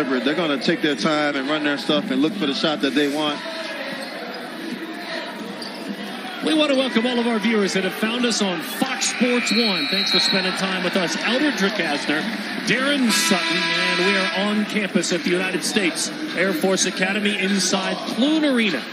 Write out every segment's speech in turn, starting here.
deliberate. They're going to take their time and run their stuff and look for the shot that they want. We want to welcome all of our viewers that have found us on Fox Sports 1. Thanks for spending time with us. Eldred Dricasner, Darren Sutton, and we are on campus at the United States Air Force Academy inside Clune Arena.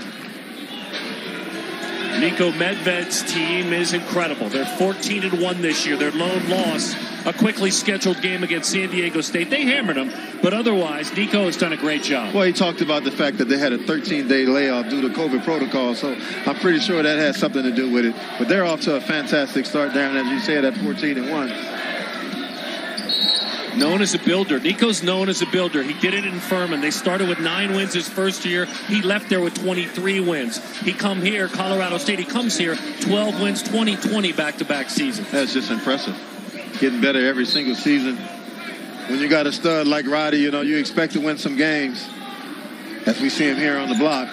Niko Medved's team is incredible. They're 14-1 this year. Their lone loss, a quickly scheduled game against San Diego State. They hammered them, but otherwise, Niko has done a great job. Well, he talked about the fact that they had a 13-day layoff due to COVID protocol, so I'm pretty sure that has something to do with it. But they're off to a fantastic start, Darren, as you said, at 14-1. Known as a builder. Niko's known as a builder. He did it in Furman. They started with 9 wins his first year. He left there with 23 wins. He come here, Colorado State. He comes here, 12 wins, 20 back-to-back seasons. That's just impressive. Getting better every single season. When you got a stud like Roddy, you know, you expect to win some games, as we see him here on the block.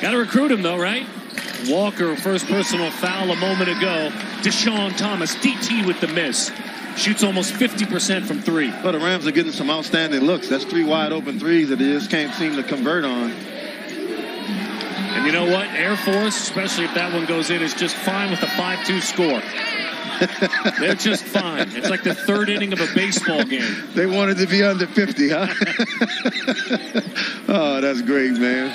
Got to recruit him, though, right? Walker, first personal foul a moment ago. Deshaun Thomas, DT with the miss. Shoots almost 50% from 3. But the Rams are getting some outstanding looks. That's 3 wide open threes that they just can't seem to convert on. And you know what? Air Force, especially if that one goes in, is just fine with a 5-2 score. They're just fine. It's like the third inning of a baseball game. They wanted to be under 50, huh? Oh, that's great, man.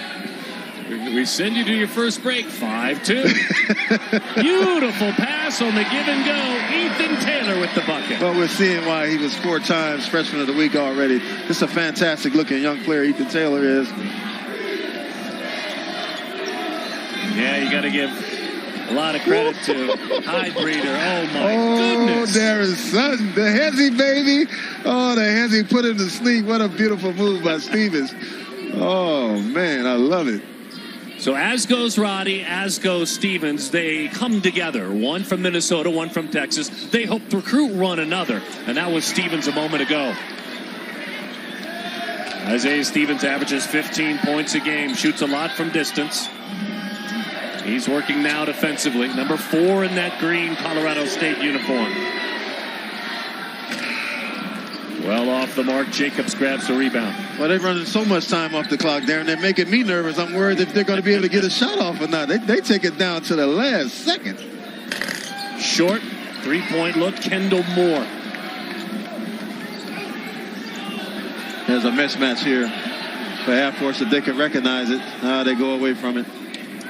We send you to your first break, 5-2. Beautiful pass on the give and go. Ethan Taylor with the bucket. Well, we're seeing why he was 4 times freshman of the week already. This is a fantastic looking young player, Ethan Taylor is. Yeah, you got to give a lot of credit to Hydebreeder. Oh, my goodness. Oh, Darren Sutton, the hezzy, baby. Oh, the hezzy put him to sleep. What a beautiful move by Stevens. Oh, man, I love it. So as goes Roddy, as goes Stevens, they come together. One from Minnesota, one from Texas. They hope to recruit one another, and that was Stevens a moment ago. Isaiah Stevens averages 15 points a game, shoots a lot from distance. He's working now defensively. Number 4 in that green Colorado State uniform. Well off the mark, Jacobs grabs the rebound. Well, they're running so much time off the clock, Darren. They're making me nervous. I'm worried if they're going to be able to get a shot off or not. They take it down to the last second. Short, 3-point look, Kendall Moore. There's a mismatch here for Air Force if they can recognize it. They go away from it.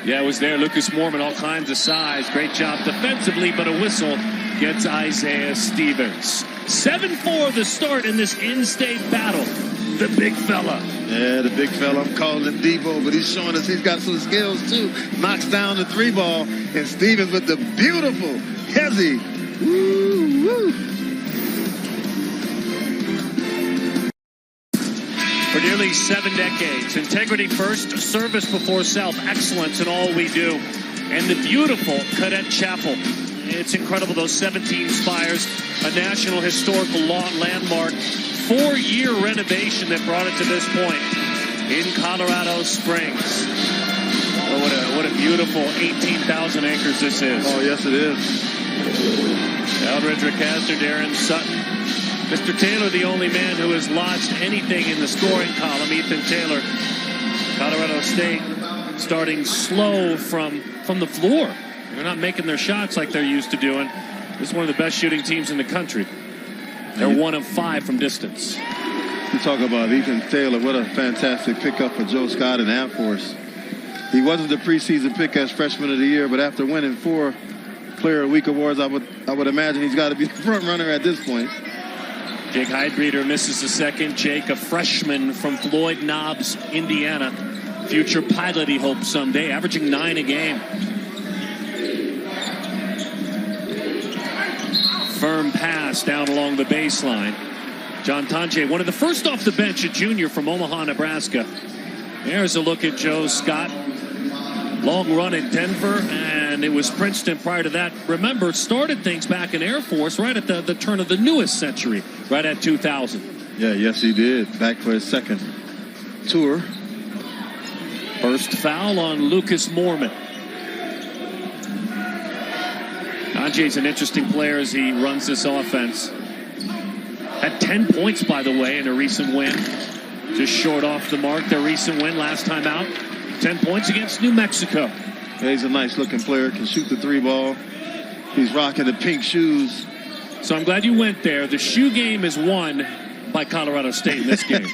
Yeah, it was there. Lucas Mormon, all kinds of size. Great job defensively, but a whistle gets Isaiah Stevens. 7-4 the start in this in-state battle. The big fella. Yeah, the big fella. I'm calling him Debo, but he's showing us he's got some skills, too. Knocks down the 3-ball, and Stevens with the beautiful hezzy. Woo, woo. For nearly 7 decades, integrity first, service before self, excellence in all we do. And the beautiful Cadet Chapel. It's incredible, those 17 spires, a national historical landmark, 4-year renovation that brought it to this point in Colorado Springs. Oh, what a beautiful 18,000 acres this is. Oh, yes, it is. Eldred Dricasner, Darren Sutton. Mr. Taylor, the only man who has lodged anything in the scoring column. Ethan Taylor, Colorado State, starting slow from the floor. They're not making their shots like they're used to doing. This is one of the best shooting teams in the country. They're 1 of 5 from distance. You talk about Ethan Taylor. What a fantastic pickup for Joe Scott and Air Force. He wasn't the preseason pick as freshman of the year, but after winning 4 Player of the Week awards, I would imagine he's got to be the front runner at this point. Jake Hydebreeder misses the second. Jake, a freshman from Floyd Knobs, Indiana. Future pilot, he hopes someday, averaging 9 a game. Firm pass down along the baseline. John Tonje, one of the first off the bench, a junior from Omaha, Nebraska. There's a look at Joe Scott. Long run in Denver, and it was Princeton prior to that. Remember, started things back in Air Force right at the turn of the newest century, right at 2000. Yeah, yes, he did. Back for his second tour. First foul on Lucas Mormon. Tonje's an interesting player as he runs this offense. Had 10 points, by the way, in a recent win. just short off the mark. Their recent win last time out, 10 points against New Mexico. Yeah, he's a nice-looking player, can shoot the 3-ball. He's rocking the pink shoes. So I'm glad you went there. The shoe game is won by Colorado State in this game.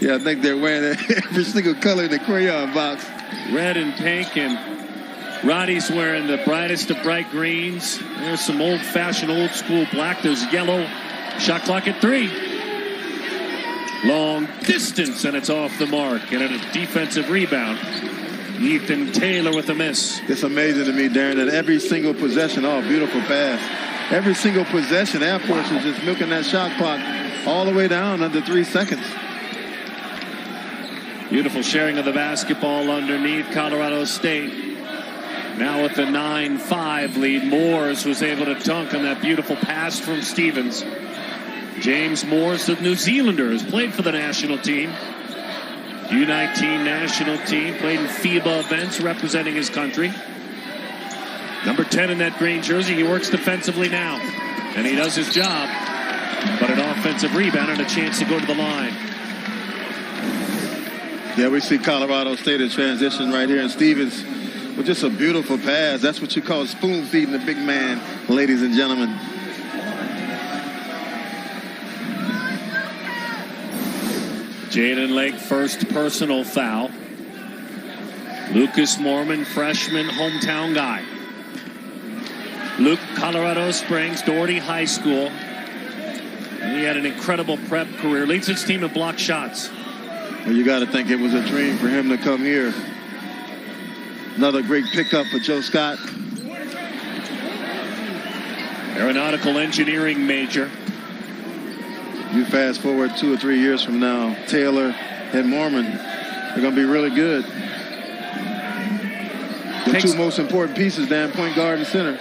Yeah, I think they're wearing every single color in the crayon box. Red and pink, and Roddy's wearing the brightest of bright greens. There's some old-fashioned, old-school black. There's yellow. Shot clock at 3. Long distance, and it's off the mark. And a defensive rebound. Ethan Taylor with a miss. It's amazing to me, Darren, that every single possession, beautiful pass. Every single possession, Air Force is just milking that shot clock all the way down under 3 seconds. Beautiful sharing of the basketball underneath Colorado State. Now with the 9-5 lead, Moores was able to dunk on that beautiful pass from Stevens. James Moores, the New Zealander, has played for the national team. U19 national team, played in FIBA events representing his country. Number 10 in that green jersey. He works defensively now, and he does his job. But an offensive rebound and a chance to go to the line. Yeah, we see Colorado State in transition right here, and Stevens with just a beautiful pass. That's what you call spoon feeding the big man, ladies and gentlemen. Jaden Lake, first personal foul. Lucas Mormon, freshman, hometown guy. Luke, Colorado Springs, Doherty High School. And he had an incredible prep career. Leads his team in block shots. Well, you got to think it was a dream for him to come here. Another great pickup for Joe Scott. Aeronautical engineering major. You fast forward 2 or 3 years from now, Taylor and Mormon are going to be really good. The two most important pieces, Dan, point guard and center.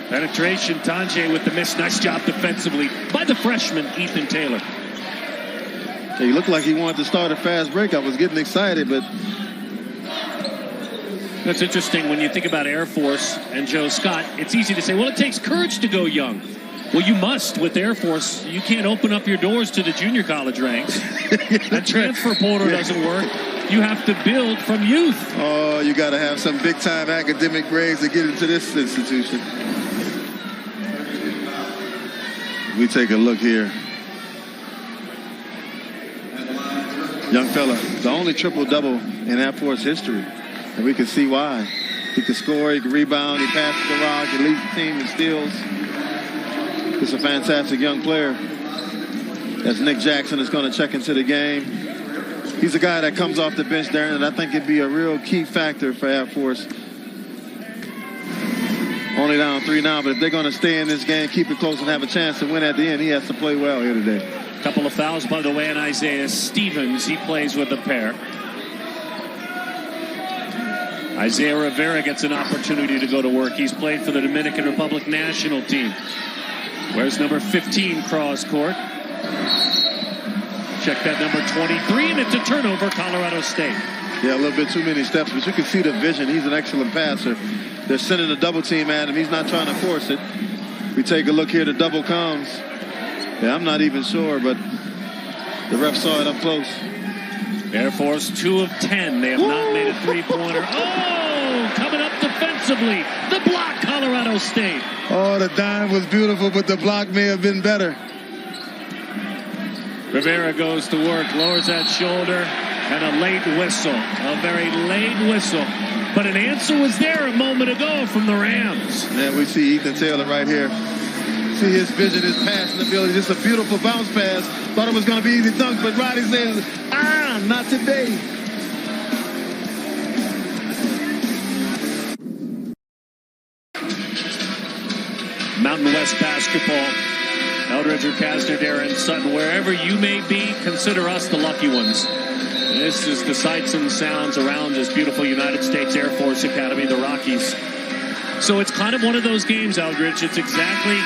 Penetration, Tanjay with the miss. Nice job defensively by the freshman, Ethan Taylor. He looked like he wanted to start a fast break. I was getting excited, but... That's interesting when you think about Air Force and Joe Scott. It's easy to say, well, it takes courage to go young. Well, you must with Air Force. You can't open up your doors to the junior college ranks. That transfer portal doesn't work. You have to build from youth. Oh, you got to have some big-time academic grades to get into this institution. We take a look here. Young fella, the only triple-double in Air Force history. And we can see why. He can score, he can rebound, he passes the rock, he leads the team in steals. He's a fantastic young player. As Nick Jackson is going to check into the game. He's a guy that comes off the bench, Darren, and I think it'd be a real key factor for Air Force. Only down 3 now, but if they're going to stay in this game, keep it close, and have a chance to win at the end, he has to play well here today. A couple of fouls, by the way, on Isaiah Stevens. He plays with a pair. Isaiah Rivera gets an opportunity to go to work. He's played for the Dominican Republic national team. Where's number 15 cross court? Check that number 23, and it's a turnover, Colorado State. Yeah, a little bit too many steps, but you can see the vision. He's an excellent passer. They're sending a double team at him. He's not trying to force it. We take a look here. The double comes. Yeah, I'm not even sure, but the ref saw it up close. Air Force 2 of 10. They have not made a three-pointer. Oh, coming up defensively. The block, Colorado State. Oh, the dime was beautiful, but the block may have been better. Rivera goes to work, lowers that shoulder, and a late whistle. A very late whistle. But an answer was there a moment ago from the Rams. Yeah, we see Ethan Taylor right here. See his vision, his passing ability. Just a beautiful bounce pass. Thought it was going to be easy dunk, but Roddy says, not today. Mountain West basketball. Eldridge or Kastner, Darren Sutton, wherever you may be, consider us the lucky ones. This is the sights and sounds around this beautiful United States Air Force Academy, the Rockies. So it's kind of one of those games, Eldridge. It's exactly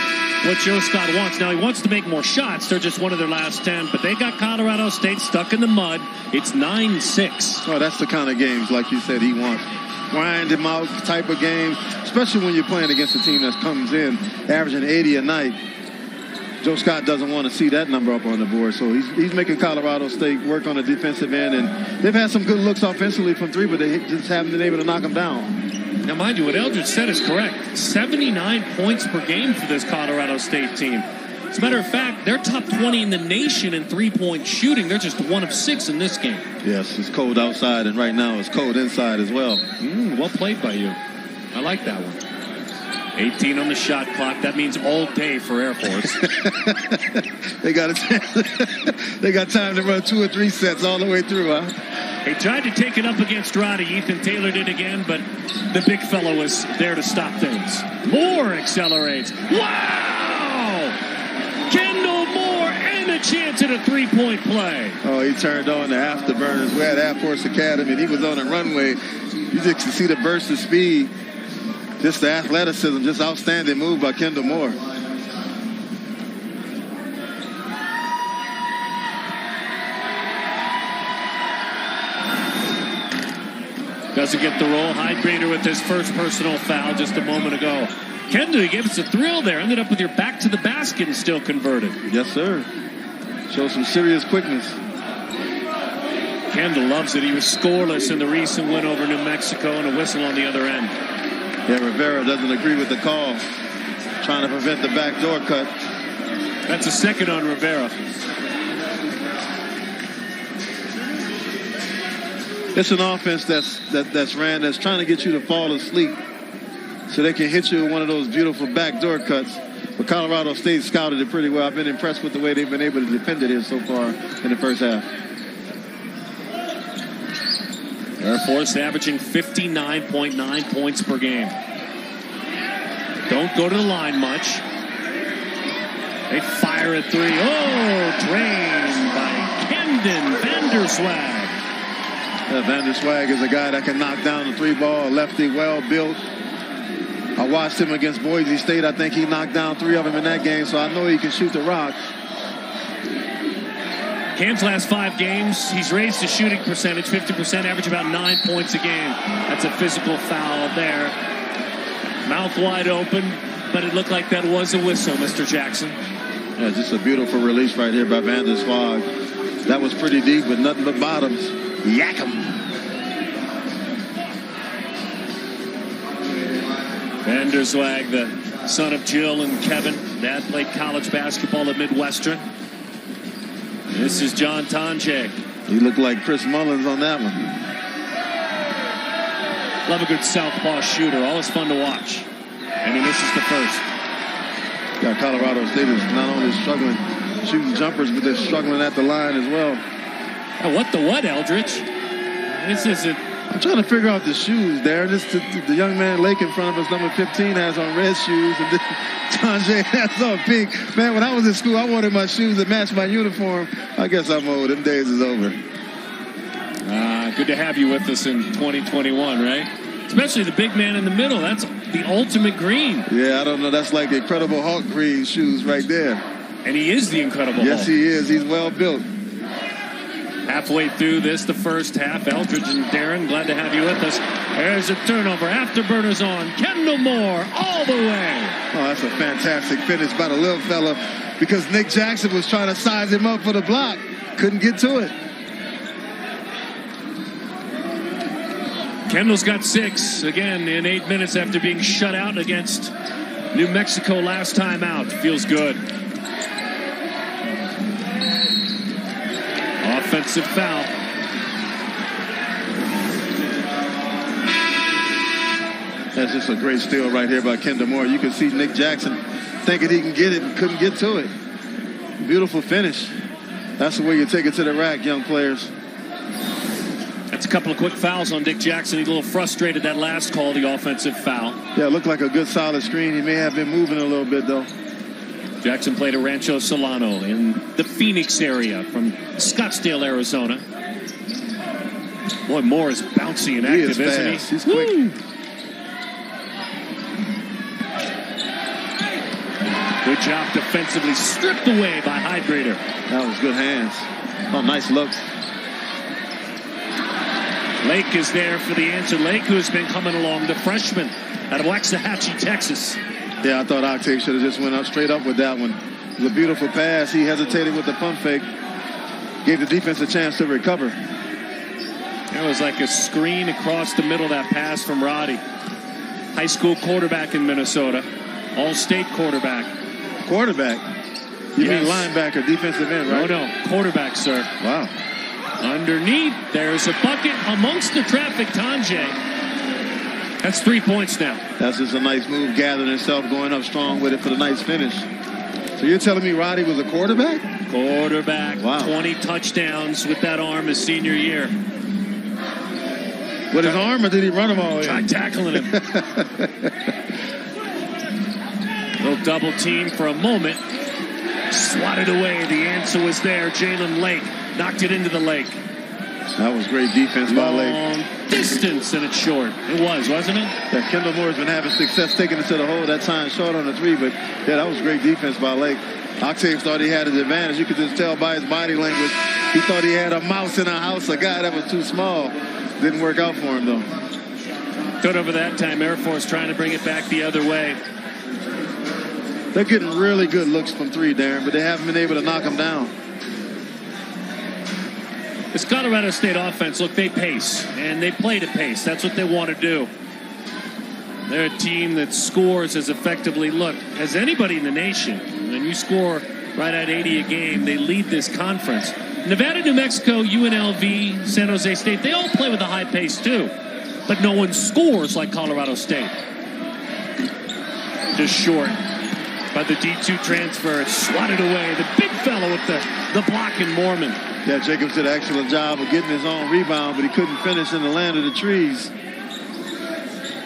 what Joe Scott wants. Now, he wants to make more shots. They're just one of their last 10, but they got Colorado State stuck in the mud. It's 9-6. Oh, that's the kind of games, like you said, he wants. Grind him out type of games, especially when you're playing against a team that comes in averaging 80 a night. Joe Scott doesn't want to see that number up on the board, so he's making Colorado State work on the defensive end, and they've had some good looks offensively from three, but they just haven't been able to knock them down. Now, mind you, what Eldridge said is correct. 79 points per game for this Colorado State team. As a matter of fact, they're top 20 in the nation in three-point shooting. They're just 1 of 6 in this game. Yes, it's cold outside, and right now it's cold inside as well. Well played by you. I like that one. 18 on the shot clock. That means all day for Air Force. They got time to run 2 or 3 sets all the way through, huh? He tried to take it up against Roddy. Ethan Taylor did again, but the big fellow was there to stop things. Moore accelerates. Wow! Kendall Moore and a chance at a three-point play. Oh, he turned on the afterburners. We're at Air Force Academy, and he was on a runway. You just can see the burst of speed. Just the athleticism, just outstanding move by Kendall Moore. Doesn't get the roll. Hydrator with his first personal foul just a moment ago. Kendall, you gave us a thrill there. Ended up with your back to the basket and still converted. Yes, sir. Show some serious quickness. Kendall loves it. He was scoreless in the recent win over New Mexico, and a whistle on the other end. Yeah, Rivera doesn't agree with the call. Trying to prevent the backdoor cut. That's a second on Rivera. It's an offense that's ran that's trying to get you to fall asleep so they can hit you with one of those beautiful backdoor cuts. But Colorado State scouted it pretty well. I've been impressed with the way they've been able to defend it here so far in the first half. Air Force averaging 59.9 points per game. Don't go to the line much. They fire at 3. Oh, drained by Kendon Vanderswag. Vanderswag is a guy that can knock down the 3-ball, lefty, well built. I watched him against Boise State. I think he knocked down 3 of them in that game, so I know he can shoot the rock. Cam's last 5 games, he's raised his shooting percentage 50%, average about 9 points a game. That's a physical foul there. Mouth wide open, but it looked like that was a whistle, Mr. Jackson. Yeah, just a beautiful release right here by Vanderswag. That was pretty deep, but nothing but bottoms. Yak 'em. Vanderswag, the son of Jill and Kevin. Dad played college basketball at Midwestern. This is John Tonje. He looked like Chris Mullins on that one. Love a good southpaw shooter. Always fun to watch. And he misses the first. Yeah, Colorado State is not only struggling shooting jumpers, but they're struggling at the line as well. What the what, Eldridge? This isn't. I'm trying to figure out the shoes there. This the young man Lake in front of us, number 15, has on red shoes, and Tonje has on pink. Man, when I was in school, I wanted my shoes that matched my uniform. I guess I'm old. Them days is over. Good to have you with us in 2021, right? Especially the big man in the middle. That's the ultimate green. Yeah, I don't know. That's like the Incredible Hulk green shoes right there. And he is the Incredible Hulk. Yes, he is. He's well built. Halfway through the first half, Eldridge and Darren, glad to have you with us. There's a turnover. Afterburners on. Kendall Moore all the way. Oh, that's a fantastic finish by the little fella because Nick Jackson was trying to size him up for the block. Couldn't get to it. Kendall's got 6 again in 8 minutes after being shut out against New Mexico last time out. Feels good. Offensive foul. That's just a great steal right here by Kendall Moore. You can see Nick Jackson thinking he can get it and couldn't get to it. Beautiful finish. That's the way you take it to the rack, young players. That's a couple of quick fouls on Nick Jackson. He's a little frustrated that last call, the offensive foul. Yeah, it looked like a good solid screen. He may have been moving a little bit, though. Jackson played at Rancho Solano in the Phoenix area from Scottsdale, Arizona. Boy, Moore is bouncy and active, isn't he? He's quick. Woo! Good job defensively, stripped away by Hydrator. That was good hands. Oh, nice looks. Lake is there for the answer. Lake, who has been coming along, the freshman out of Waxahachie, Texas. Yeah, I thought Octave should have just went up straight up with that one. It was a beautiful pass. He hesitated with the pump fake. Gave the defense a chance to recover. It was like a screen across the middle of that pass from Roddy. High school quarterback in Minnesota. All-state quarterback. Quarterback? You mean linebacker, defensive end, right? No, quarterback, sir. Wow. Underneath, there's a bucket amongst the traffic, Tanjay. That's 3 points now. That's just a nice move, gathering himself, going up strong with it for the nice finish. So you're telling me Roddy was a quarterback? Quarterback. Wow. 20 touchdowns with that arm his senior year. With his arm, or did he run him all in? Try tackling him. Little double team for a moment. Swatted away. The answer was there. Jalen Lake knocked it into the lake. That was great defense by Lake. Long distance, and it's short. It was, wasn't it? Yeah, Kendall Moore's been having success taking it to the hole. That time short on the three, but yeah, that was great defense by Lake. Octave thought he had his advantage. You could just tell by his body language. He thought he had a mouse in a house, a guy that was too small. Didn't work out for him, though. Good over that time. Air Force trying to bring it back the other way. They're getting really good looks from three, Darren, but they haven't been able to knock them down. This Colorado State offense, look, they pace, and they play to pace. That's what they want to do. They're a team that scores as effectively, look, as anybody in the nation. When you score right at 80 a game, they lead this conference. Nevada, New Mexico, UNLV, San Jose State, they all play with a high pace too. But no one scores like Colorado State. Just short. By the D2 transfer, it's swatted away. The big fellow with the block in Mormon. Yeah, Jacobs did an excellent job of getting his own rebound, but he couldn't finish in the land of the trees.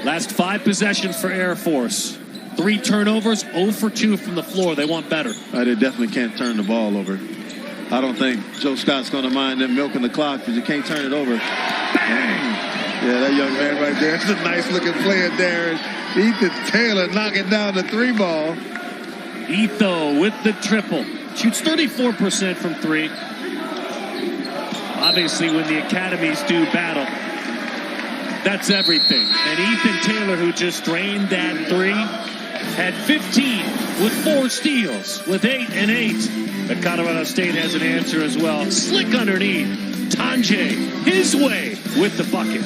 Last 5 possessions for Air Force. 3 turnovers, 0 for 2 from the floor. They want better. They definitely can't turn the ball over. I don't think Joe Scott's going to mind them milking the clock because you can't turn it over. Bang! Yeah, that young man right there. It's a nice-looking player, Darren. Ethan Taylor knocking down the 3 ball. Etho with the triple. Shoots 34% from 3. Obviously, when the academies do battle, that's everything. And Ethan Taylor, who just drained that 3, had 15 with 4 steals, with 8 and 8. But Colorado State has an answer as well. Slick underneath. Tanjay, his way with the bucket.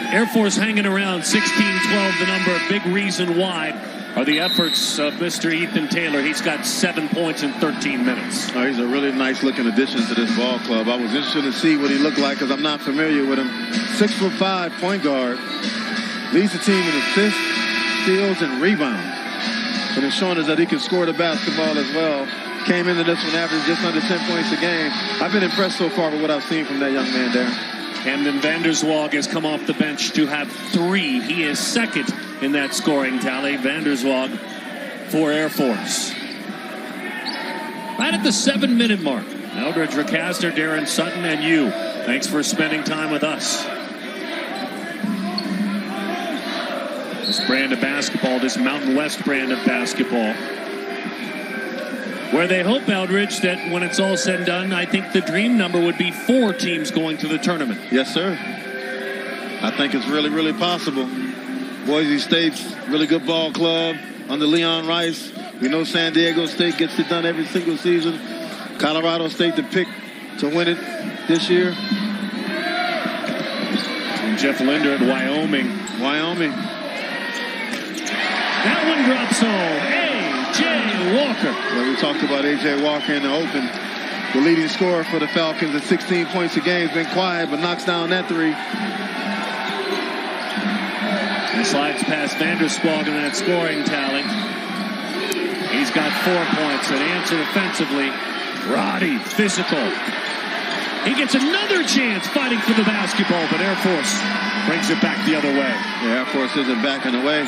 Air Force hanging around 16-12, the number. A big reason why are the efforts of Mr. Ethan Taylor. He's got 7 points in 13 minutes. Oh, he's a really nice-looking addition to this ball club. I was interested to see what he looked like because I'm not familiar with him. 6'5" point guard. Leads the team in assists, steals, and rebounds. And it's showing us that he can score the basketball as well. Came into this one averaging just under 10 points a game. I've been impressed so far with what I've seen from that young man there. Camden Vanderswalg has come off the bench to have 3. He is second in that scoring tally. Vanderswalg for Air Force. Right at the 7-minute mark. Eldridge Ricaster, Darren Sutton, and you. Thanks for spending time with us. This brand of basketball, this Mountain West brand of basketball, where they hope, Eldridge, that when it's all said and done, I think the dream number would be 4 teams going to the tournament. Yes, sir. I think it's really, really possible. Boise State's really good ball club under Leon Rice. We know San Diego State gets it done every single season. Colorado State the pick to win it this year. And Jeff Linder at Wyoming. That one drops home. A.J. Walker. Well, we talked about A.J. Walker in the open. The leading scorer for the Falcons at 16 points a game. Been quiet, but knocks down that 3. And slides past Vanderswalg in that scoring tally. He's got 4 points. An answer offensively. Roddy, physical. He gets another chance fighting for the basketball, but Air Force brings it back the other way. Yeah, Air Force isn't backing away.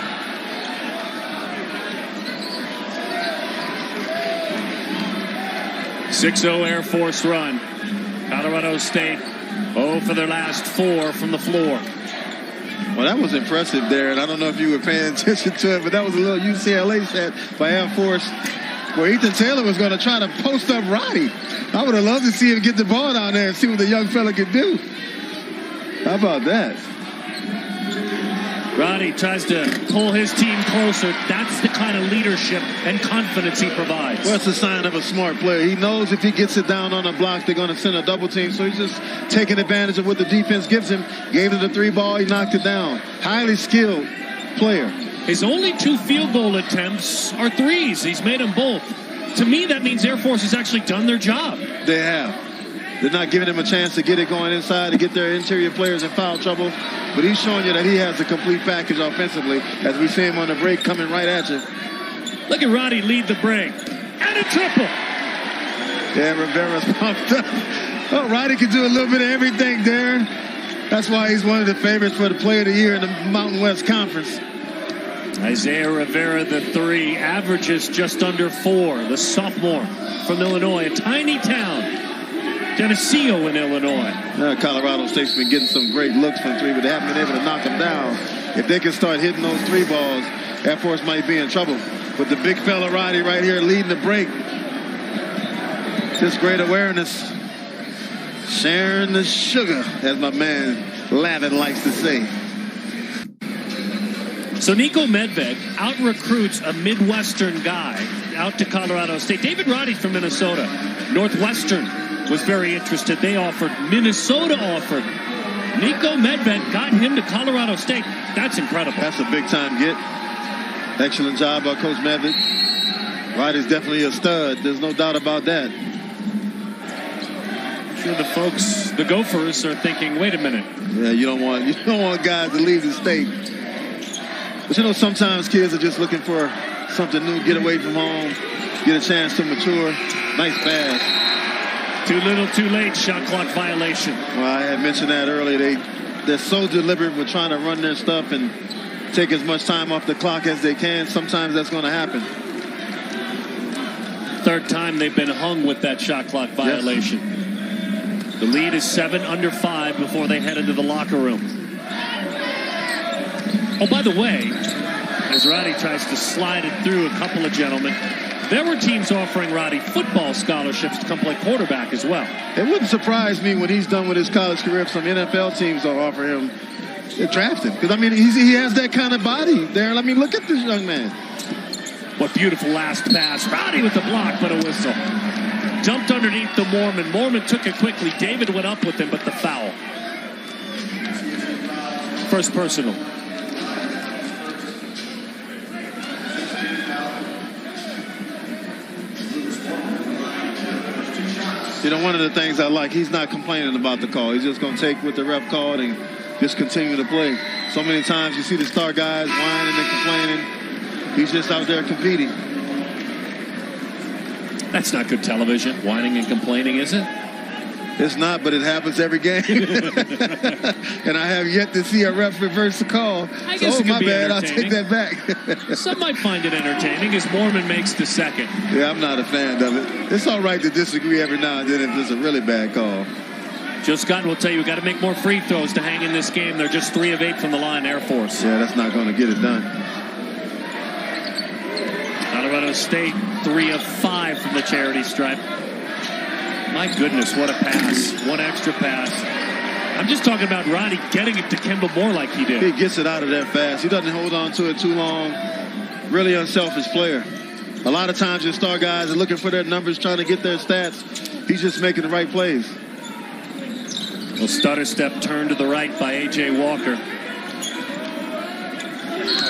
.6-0 Air Force run. Colorado State 0 for their last 4 from the floor. Well, that was impressive, Darren. I don't know if you were paying attention to it, but that was a little UCLA set by Air Force. where Ethan Taylor was going to try to post up Roddy. I would have loved to see him get the ball down there and see what the young fella could do. How about that? Roddy tries to pull his team closer. That's the kind of leadership and confidence he provides. Well, it's a sign of a smart player. He knows if he gets it down on a block, they're going to send a double team. So he's just taking advantage of what the defense gives him. Gave him the 3 ball. He knocked it down. Highly skilled player. His only 2 field goal attempts are 3s. He's made them both. To me, that means Air Force has actually done their job. They have. They're not giving him a chance to get it going inside, to get their interior players in foul trouble. But he's showing you that he has a complete package offensively, as we see him on the break coming right at you. Look at Roddy lead the break. And a triple. Yeah, Rivera's pumped up. Oh, Roddy can do a little bit of everything, Darren. That's why he's one of the favorites for the Player of the Year in the Mountain West Conference. Isaiah Rivera, the 3, averages just under 4. The sophomore from Illinois, a tiny town. Geneseo in Illinois. Colorado State's been getting some great looks from 3, but they haven't been able to knock them down. If they can start hitting those 3 balls, Air Force might be in trouble. But the big fella Roddy right here leading the break. Just great awareness. Sharing the sugar, as my man Lavin likes to say. So Nico Medved out-recruits a Midwestern guy out to Colorado State. David Roddy from Minnesota. Northwestern was very interested. They offered. Minnesota offered. Nico Medved got him to Colorado State. That's incredible. That's a big-time get. Excellent job by Coach Medved. Roddy's definitely a stud. There's no doubt about that. I'm sure the folks, the Gophers, are thinking, wait a minute. Yeah, you don't want guys to leave the state. But you know, sometimes kids are just looking for something new, get away from home, get a chance to mature. Nice pass. Too little, too late, shot clock violation. Well, I had mentioned that earlier. They're so deliberate with trying to run their stuff and take as much time off the clock as they can. Sometimes that's going to happen. 3rd time they've been hung with that shot clock violation. Yes. The lead is 7 under 5 before they head into the locker room. Oh, by the way, as Roddy tries to slide it through a couple of gentlemen, there were teams offering Roddy football scholarships to come play quarterback as well. It wouldn't surprise me when he's done with his college career if some NFL teams will offer him to draft him. Because, I mean, he has that kind of body there. I mean, look at this young man. What beautiful last pass. Roddy with the block, but a whistle. Dumped underneath the Mormon. Mormon took it quickly. David went up with him, but the foul. First personal. You know, one of the things I like, he's not complaining about the call. He's just going to take what the ref called and just continue to play. So many times you see the star guys whining and complaining. He's just out there competing. That's not good television, whining and complaining, is it? It's not, but it happens every game. And I have yet to see a ref reverse the call. I guess my bad, I'll take that back. Some might find it entertaining as Mormon makes the 2nd. Yeah, I'm not a fan of it. It's all right to disagree every now and then if it's a really bad call. Joe Scott will tell you, we've got to make more free throws to hang in this game. They're just 3 of 8 from the line, Air Force. Yeah, that's not going to get it done. Colorado State, 3 of 5 from the charity stripe. My goodness, what a pass. One extra pass. I'm just talking about Roddy getting it to Kimball Moore like he did. He gets it out of there fast. He doesn't hold on to it too long. Really unselfish player. A lot of times your star guys are looking for their numbers, trying to get their stats. He's just making the right plays. Well, stutter step turn to the right by A.J. Walker.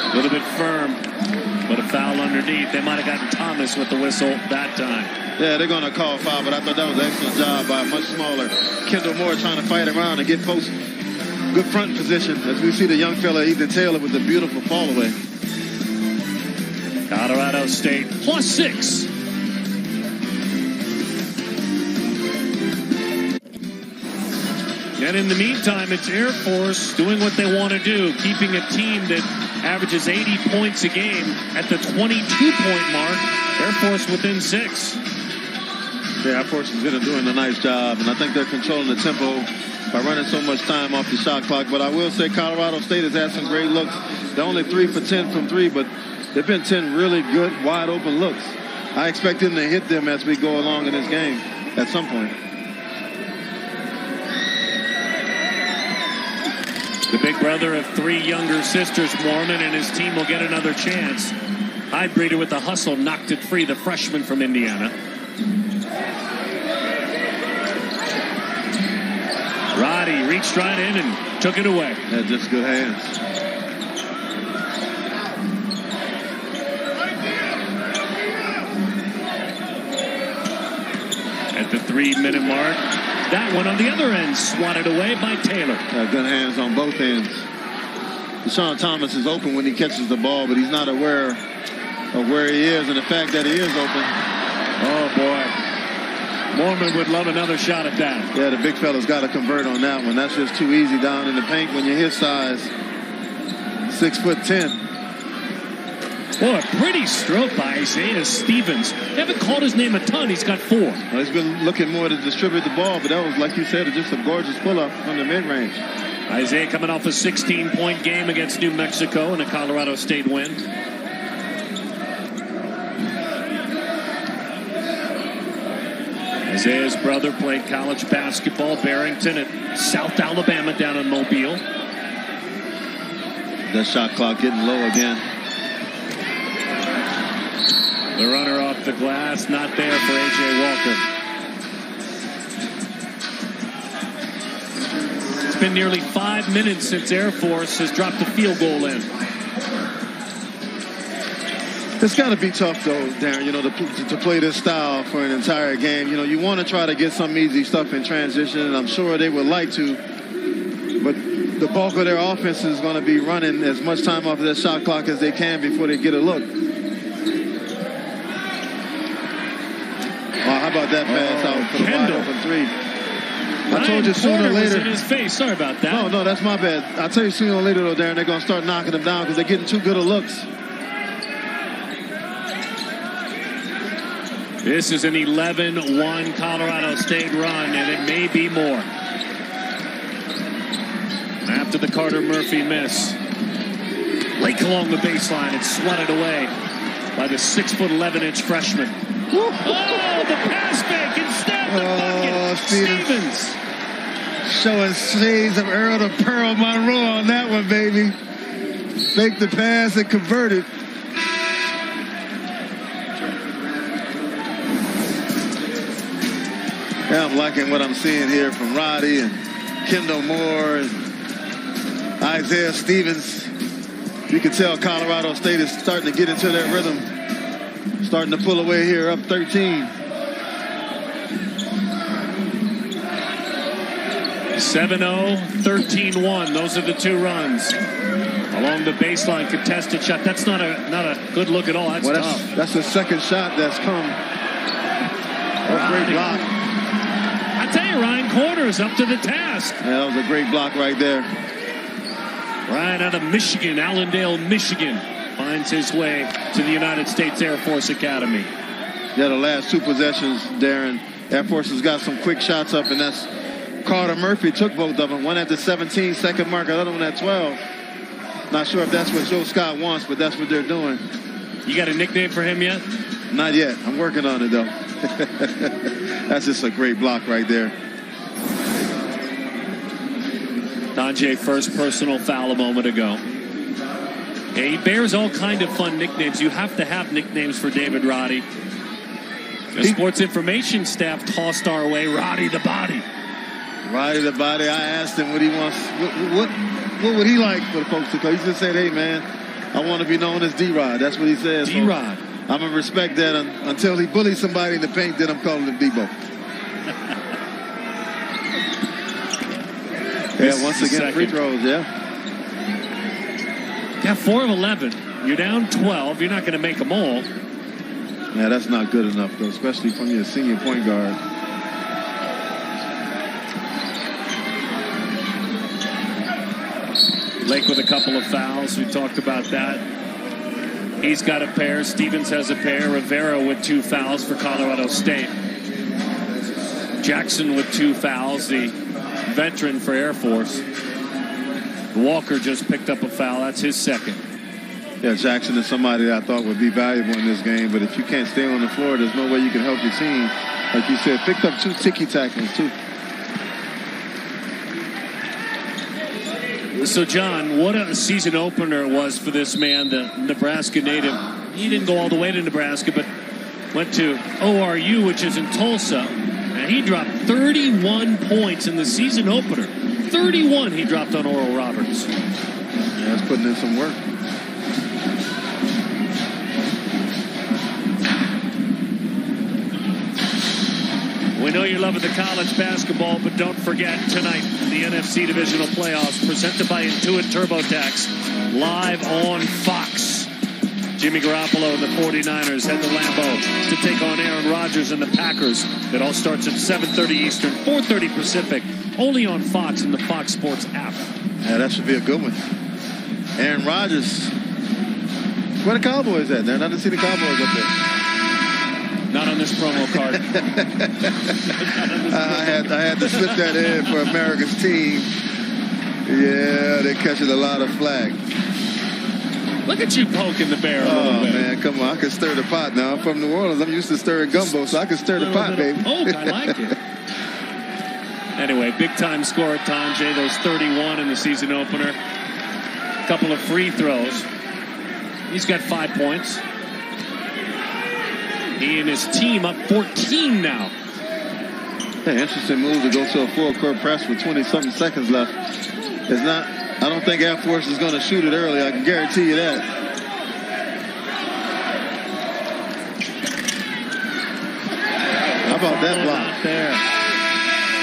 A little bit firm, but a foul underneath. They might have gotten Thomas with the whistle that time. Yeah, they're going to call foul, but I thought that was an excellent job by a much smaller Kendall Moore trying to fight around and get post. Good front position as we see the young fella Ethan Taylor with the beautiful fall away. Colorado State +6. And in the meantime, it's Air Force doing what they want to do, keeping a team that averages 80 points a game at the 22-point mark. Air Force within 6. Yeah, Air Force has been doing a nice job, and I think they're controlling the tempo by running so much time off the shot clock. But I will say Colorado State has had some great looks. They're only 3 for 10 from 3, but they've been 10 really good, wide-open looks. I expect him to hit them as we go along in this game at some point. The big brother of 3 younger sisters, Mormon, and his team will get another chance. Highbreeder with the hustle knocked it free, the freshman from Indiana. Roddy reached right in and took it away. Yeah, just good hands. At the 3-minute mark, that one on the other end swatted away by Taylor. Good hands on both ends. Deshaun Thomas is open when he catches the ball, but he's not aware of where he is and the fact that he is open. Oh, boy. Mormon would love another shot at that. Yeah, the big fella's got to convert on that one. That's just too easy down in the paint when you're his size. 6'10". Boy, a pretty stroke by Isaiah Stevens. Haven't called his name a ton. He's got 4. Well, he's been looking more to distribute the ball, but that was, like you said, just a gorgeous pull-up from the mid-range. Isaiah coming off a 16-point game against New Mexico in a Colorado State win. Isaiah's brother played college basketball, Barrington at South Alabama down in Mobile. That shot clock getting low again. The runner off the glass, not there for A.J. Walker. It's been nearly 5 minutes since Air Force has dropped a field goal in. It's got to be tough, though, Darren, you know, to play this style for an entire game. You know, you want to try to get some easy stuff in transition, and I'm sure they would like to. But the bulk of their offense is going to be running as much time off of that shot clock as they can before they get a look. Oh, how about that pass out for the wide open 3? I told you sooner or later. Was in his face. Sorry about that. No, that's my bad. I'll tell you sooner or later, though, Darren, they're going to start knocking them down because they're getting too good of looks. This is an 11-1 Colorado State run, and it may be more. After the Carter Murphy miss. Lake along the baseline and swatted away by the 6'11" freshman. Oh, the pass fake instead the bucket. Stevens. Showing shades of Earl to Pearl Monroe on that one, baby. Fake the pass and converted. Yeah, I'm liking what I'm seeing here from Roddy and Kendall Moore and Isaiah Stevens. You can tell Colorado State is starting to get into their rhythm. Starting to pull away here, up 13. 7-0, 13-1. Those are the 2 runs. Along the baseline, contested shot. That's not a good look at all. That's tough. That's the second shot that's come. That's a great block. I tell you, Ryan Corder is up to the task. Yeah, that was a great block right there. Ryan out of Michigan, Allendale, Michigan, finds his way to the United States Air Force Academy. Yeah, the last 2 possessions, Darren, Air Force has got some quick shots up, and that's Carter Murphy took both of them. One at the 17-second mark, the other one at 12. Not sure if that's what Joe Scott wants, but that's what they're doing. You got a nickname for him yet? Not yet. I'm working on it, though. That's just a great block right there. Donjay, first personal foul a moment ago. Yeah, he bears all kind of fun nicknames. You have to have nicknames for David Roddy. The sports information staff tossed our way Roddy the Body. Roddy the Body. I asked him what he wants. What would he like for the folks to call? He just said, hey, man, I want to be known as D-Rod. That's what he says. D-Rod. So I'm going to respect that until he bullies somebody in the paint, then I'm calling him Debo. Yeah, once again, free throws, yeah. Yeah, 4 of 11. You're down 12. You're not going to make them all. Yeah, that's not good enough, though, especially from your senior point guard. Lake with a couple of fouls. We talked about that. He's got a pair. Stevens has a pair. Rivera with 2 fouls for Colorado State. Jackson with 2 fouls, the veteran for Air Force. Walker just picked up a foul. That's his second. Yeah, Jackson is somebody that I thought would be valuable in this game, but if you can't stay on the floor, there's no way you can help your team. Like you said, picked up 2 ticky tackles, too. So, John, what a season opener it was for this man, the Nebraska native. He didn't go all the way to Nebraska, but went to ORU, which is in Tulsa, and he dropped 31 points in the season opener. 31 he dropped on Oral Roberts. Yeah, he's putting in some work. We know you're loving the college basketball, but don't forget tonight, the NFC Divisional Playoffs presented by Intuit TurboTax, live on Fox. Jimmy Garoppolo and the 49ers head to Lambeau to take on Aaron Rodgers and the Packers. It all starts at 7:30 Eastern, 4:30 Pacific, only on Fox and the Fox Sports app. Yeah, that should be a good one. Aaron Rodgers. Where the Cowboys at, man? I didn't see the Cowboys up there. Not on this promo card. I had to slip that in for America's team. Yeah, they're catching a lot of flack. Look at you poking the bear a little bit. Oh, man, come on. I can stir the pot now. I'm from New Orleans. I'm used to stirring gumbo, so I can stir the pot, baby. Oh, I like it. Anyway, big-time score at time, Jay. Those 31 in the season opener. A couple of free throws. He's got 5 points. He and his team up 14 now. Hey, interesting move to go to a full-court press with 20-something seconds left. It's not... I don't think Air Force is going to shoot it early. I can guarantee you that. How about that block? There.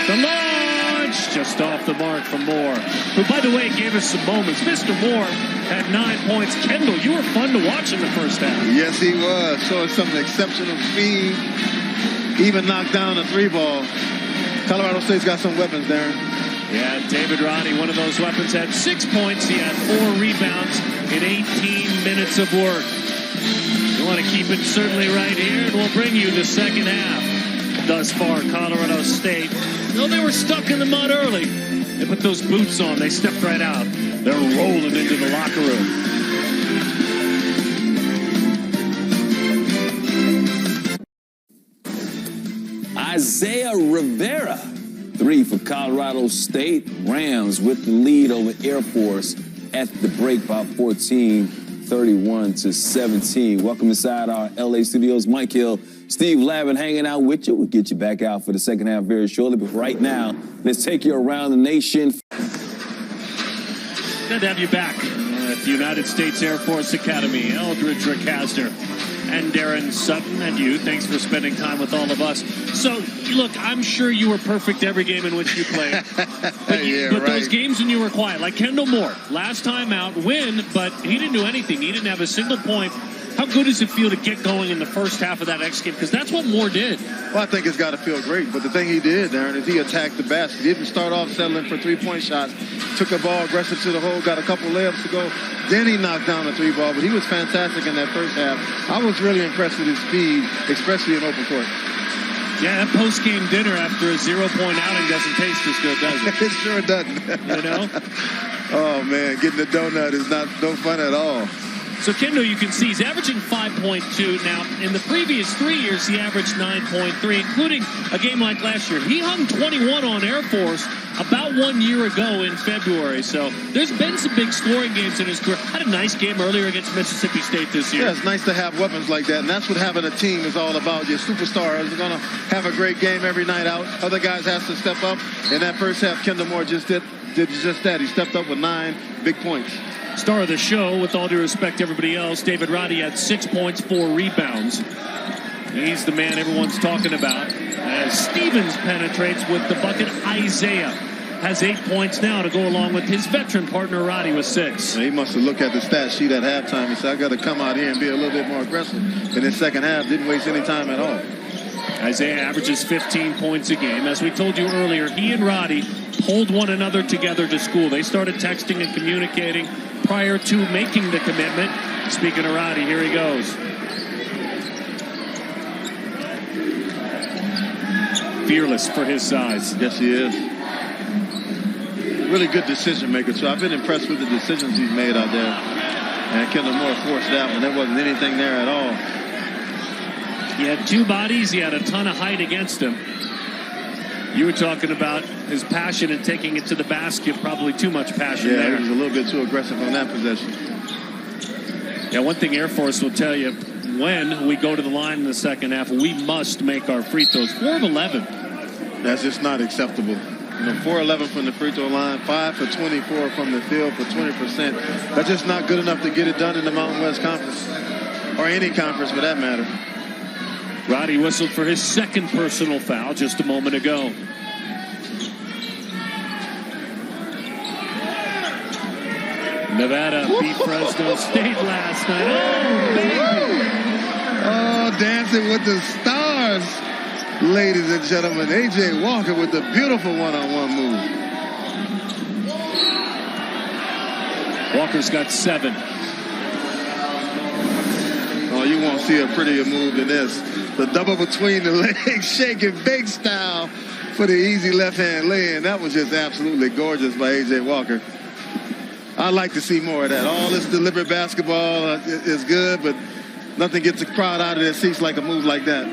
The launch just off the mark from Moore, who, by the way, gave us some moments. Mr. Moore had 9 points. Kendall, you were fun to watch in the first half. Yes, he was. Showing some exceptional speed. Even knocked down a 3-ball. Colorado State's got some weapons, Darren. Yeah, David Roddy, one of those weapons, had 6 points. He had 4 rebounds in 18 minutes of work. You want to keep it certainly right here, and we'll bring you the second half. Thus far, Colorado State, though they were stuck in the mud early, they put those boots on. They stepped right out. They're rolling into the locker room. Isaiah Rivera. 3 for Colorado State. Rams with the lead over Air Force at the break by 14, 31-17. Welcome inside our LA studios. Mike Hill, Steve Lavin hanging out with you. We'll get you back out for the second half very shortly. But right now, let's take you around the nation. Good to have you back at the United States Air Force Academy. Eldridge Rickaster and Darren Sutton and you. Thanks for spending time with all of us. So, look, I'm sure you were perfect every game in which you played. But those games when you were quiet, like Kendall Moore, last time out, win, but he didn't do anything. He didn't have a single point. How good does it feel to get going in the first half of that X game? Because that's what Moore did. Well, I think it's got to feel great. But the thing he did, Darren, is he attacked the basket. He didn't start off settling for 3-point shots. Took the ball aggressive to the hole, got a couple layups to go. Then he knocked down a 3-ball. But he was fantastic in that first half. I was really impressed with his speed, especially in open court. Yeah, that post-game dinner after a 0-point outing doesn't taste as good, does it? It sure doesn't. You know? Oh, man, getting the donut is no fun at all. So, Kendall, you can see he's averaging 5.2. Now, in the previous 3 years, he averaged 9.3, including a game like last year. He hung 21 on Air Force about 1 year ago in February. So, there's been some big scoring games in his career. Had a nice game earlier against Mississippi State this year. Yeah, it's nice to have weapons like that, and that's what having a team is all about. Your superstars are going to have a great game every night out. Other guys have to step up. In that first half, Kendall Moore just did just that. He stepped up with 9 big points. Star of the show, with all due respect to everybody else, David Roddy had 6 points, 4 rebounds. He's the man everyone's talking about. As Stevens penetrates with the bucket, Isaiah has 8 points now to go along with his veteran partner, Roddy, with 6. He must have looked at the stat sheet at halftime and said, I got to come out here and be a little bit more aggressive. In his second half, didn't waste any time at all. Isaiah averages 15 points a game. As we told you earlier, he and Roddy pulled one another together to school. They started texting and communicating prior to making the commitment. Speaking of Roddy, here he goes. Fearless for his size. Yes, he is. Really good decision maker, too. I've been impressed with the decisions he's made out there. And Kendall Moore forced that one. There wasn't anything there at all. He had two bodies. He had a ton of height against him. You were talking about his passion and taking it to the basket. Probably too much passion there. Yeah, he was a little bit too aggressive on that possession. Yeah, one thing Air Force will tell you, when we go to the line in the second half, we must make our free throws. 4 of 11. That's just not acceptable. You know, 4-11 from the free throw line, 5 for 24 from the field for 20%. That's just not good enough to get it done in the Mountain West Conference, or any conference for that matter. Roddy whistled for his second personal foul just a moment ago. Nevada beat Fresno State last night. Oh, baby! Oh, dancing with the stars, ladies and gentlemen. A.J. Walker with the beautiful one-on-one move. Walker's got 7. Oh, you won't see a prettier move than this. The double between the legs, shaking big style for the easy left-hand lay-in. That was just absolutely gorgeous by A.J. Walker. I'd like to see more of that. All this deliberate basketball is good, but nothing gets the crowd out of their seats like a move like that.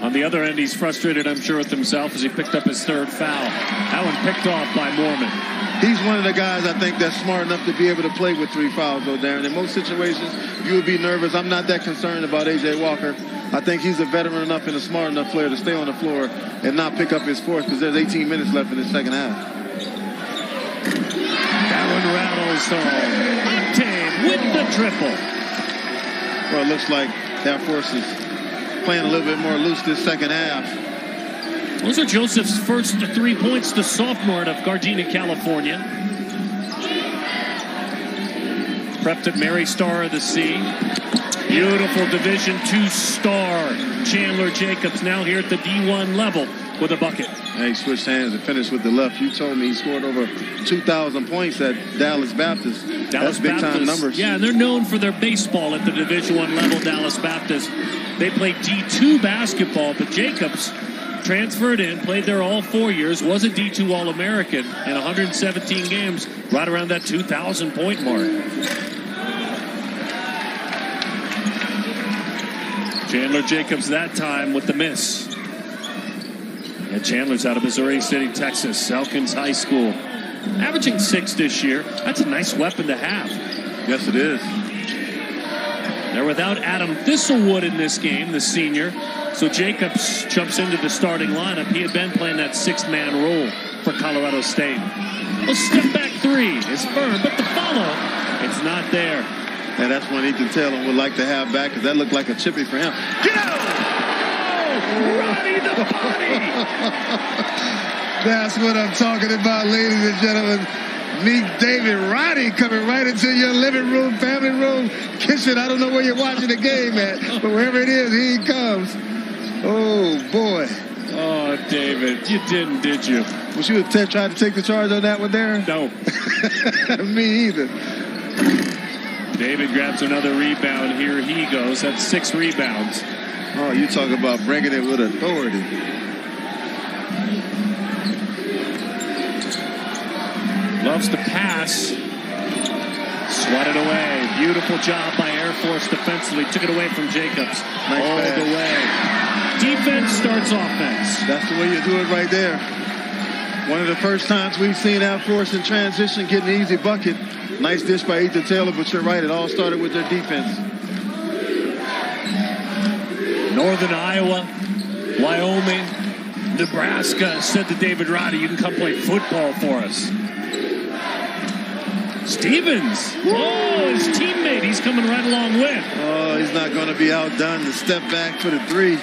On the other end, he's frustrated, I'm sure, with himself as he picked up his 3rd foul. That one picked off by Mormon. He's one of the guys I think that's smart enough to be able to play with 3 fouls, though, Darren. In most situations, you would be nervous. I'm not that concerned about A.J. Walker. I think he's a veteran enough and a smart enough player to stay on the floor and not pick up his 4th, because there's 18 minutes left in the second half. That one rattles home. Octave with the triple. Well, it looks like Air Force is playing a little bit more loose this second half. Those are Joseph's first 3 points, the sophomore out of Gardena, California. Prepped at Mary Star of the Sea. Beautiful Division II star Chandler Jacobs now here at the D1 level with a bucket. And he switched hands and finished with the left. You told me he scored over 2,000 points at Dallas Baptist. That's big-time numbers. Yeah, and they're known for their baseball at the Division I level, Dallas Baptist. They play D2 basketball, but Jacobs transferred in, played there all 4 years, was a D2 All-American in 117 games, right around that 2,000-point mark. Chandler Jacobs that time with the miss. And Chandler's out of Missouri City, Texas, Elkins High School. Averaging 6 this year. That's a nice weapon to have. Yes, it is. They're without Adam Thistlewood in this game, the senior. So Jacobs jumps into the starting lineup. He had been playing that 6-man role for Colorado State. A step back 3 is firm, but the follow, it's not there. And that's one Ethan Taylor would like to have back, because that looked like a chippy for him. Get out! Oh, Roddy the body! That's what I'm talking about, ladies and gentlemen. Meet David Roddy coming right into your living room, family room, kitchen. I don't know where you're watching the game at, but wherever it is, here he comes. Oh, boy. Oh, David, you didn't, did you? Was you trying to take the charge on that one there? No. Me either. David grabs another rebound. Here he goes. That's 6 rebounds. Oh, you talk about bringing it with authority. Loves to pass. Swatted away. Beautiful job by Air Force defensively. Took it away from Jacobs. Nice all pass. the way. Defense starts offense. That's the way you do it right there. One of the first times we've seen Air Force in transition getting an easy bucket. Nice dish by Ethan Taylor, but you're right. It all started with their defense. Northern Iowa, Wyoming, Nebraska said to David Roddy, you can come play football for us. Stevens. Oh, his teammate he's coming right along with. Oh, he's not going to be outdone. The step back for the 3.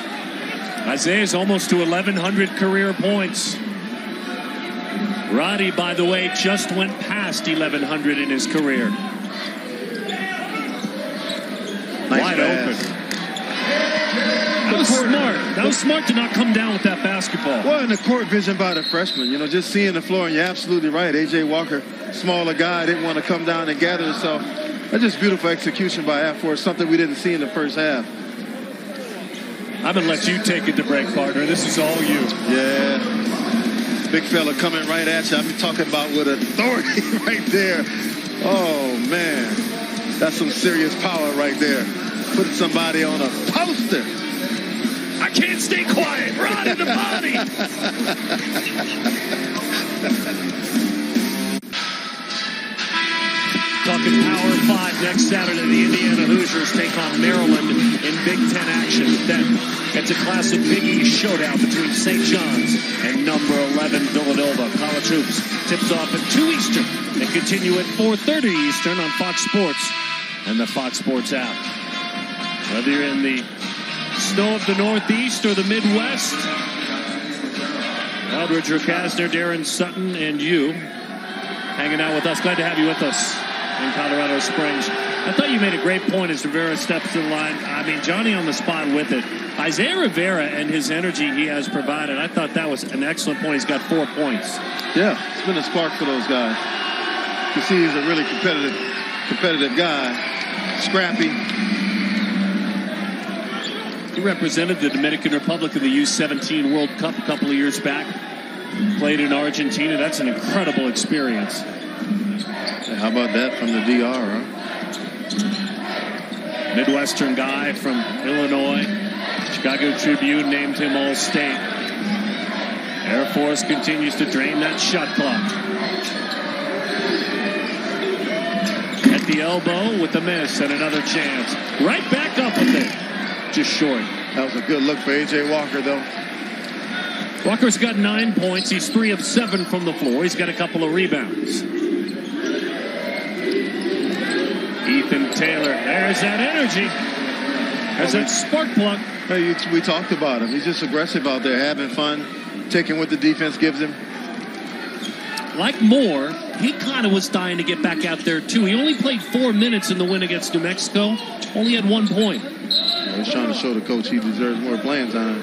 Isaiah's almost to 1,100 career points. Roddy, by the way, just went past 1,100 in his career. Nice Wide pass. open. That was smart. That was smart to not come down with that basketball. Well, in the court vision by the freshman, you know, just seeing the floor, and you're absolutely right. A.J. Walker, smaller guy, didn't want to come down and gather himself. That's just beautiful execution by Air Force, something we didn't see in the first half. I'm going to let you take it to break, partner. This is all you. Yeah. Big fella coming right at you. I'm talking about with authority right there. Oh, man. That's some serious power right there. Putting somebody on a poster. I can't stay quiet. Right in the body. Talking Power 5 next Saturday. The Indiana Hoosiers take on Maryland in Big Ten action. Then it's a classic Big East showdown between St. John's and number 11 Villanova. College hoops tips off at 2 Eastern. They continue at 4:30 Eastern on Fox Sports and the Fox Sports app. Whether you're in the snow of the Northeast or the Midwest, Eldridge Rukasner, Darren Sutton, and you hanging out with us. Glad to have you with us in Colorado Springs. I thought you made a great point as Rivera steps to the line. I mean, Johnny on the spot with it. Isaiah Rivera and his energy he has provided, I thought that was an excellent point. He's got 4 points. Yeah, it's been a spark for those guys. You see he's a really competitive guy. Scrappy. He represented the Dominican Republic in the U17 World Cup a couple of years back. Played in Argentina. That's an incredible experience. How about that from the DR, huh? Midwestern guy from Illinois. Chicago Tribune named him All-State. Air Force continues to drain that shot clock. At the elbow with the miss and another chance. Right back up with it. Just short. That was a good look for A.J. Walker, though. Walker's got 9 points. He's 3 of 7 from the floor. He's got a couple of rebounds. Ethan Taylor, there's that energy. There's that spark plug. Hey, we talked about him. He's just aggressive out there, having fun, taking what the defense gives him. Like Moore, he kind of was dying to get back out there, too. He only played 4 minutes in the win against New Mexico. Only had 1 point. He's trying to show the coach he deserves more playing time.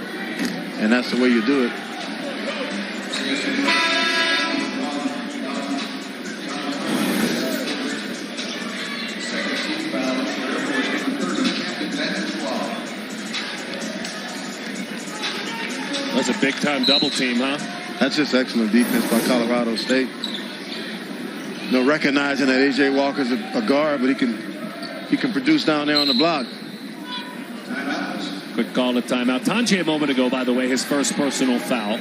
And that's the way you do it. That's a big-time double team, huh? That's just excellent defense by Colorado State. Recognizing that A.J. Walker's a guard, but he can produce down there on the block. Quick call to timeout. Tanji a moment ago, by the way, his first personal foul.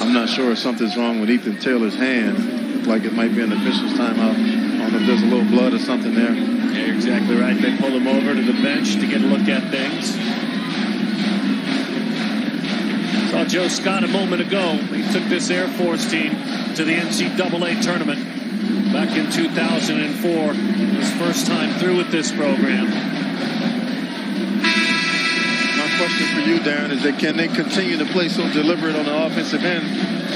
I'm not sure if something's wrong with Ethan Taylor's hand. Looks like it might be an official's timeout. I don't know if there's a little blood or something there. Yeah, you're exactly right. They pull him over to the bench to get a look at things. Saw Joe Scott a moment ago. He took this Air Force team to the NCAA tournament back in 2004. His first time through with this program. My question for you, Darren, is that can they continue to play so deliberate on the offensive end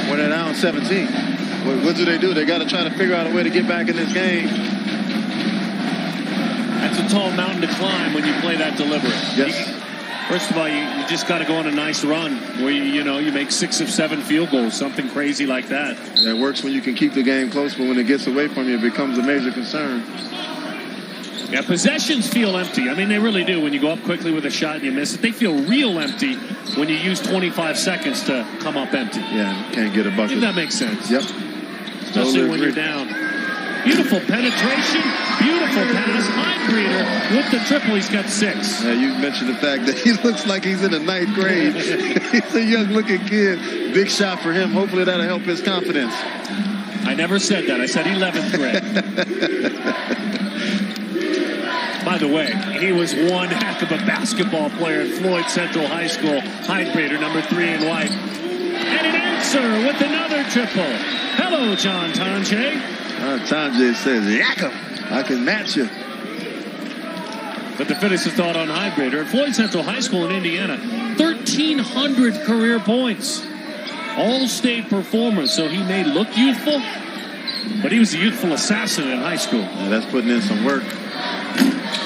when they're down 17? What do? They got to try to figure out a way to get back in this game. That's a tall mountain to climb when you play that deliberate. Yes. First of all, you just got to go on a nice run where you make 6 of 7 field goals, something crazy like that. That works when you can keep the game close, but when it gets away from you, it becomes a major concern. Yeah, possessions feel empty. I mean, they really do. When you go up quickly with a shot and you miss it, they feel real empty when you use 25 seconds to come up empty. Yeah, can't get a bucket. If that makes sense. Yep. Especially when you're down. Beautiful penetration, beautiful pass. Heinbreeder with the triple. He's got 6. Yeah, you mentioned the fact that he looks like he's in the 9th grade. He's a young-looking kid. Big shot for him. Hopefully that'll help his confidence. I never said that. I said 11th grade. By the way, he was one heck of a basketball player at Floyd Central High School. Heinbreeder, number 3 in white. And an answer with another triple. Hello, John Tanji. Tanji says, yak 'em. I can match you. But to finish the thought on Heinbreeder, at Floyd Central High School in Indiana, 1,300 career points. All-state performer, so he may look youthful, but he was a youthful assassin in high school. Yeah, that's putting in some work.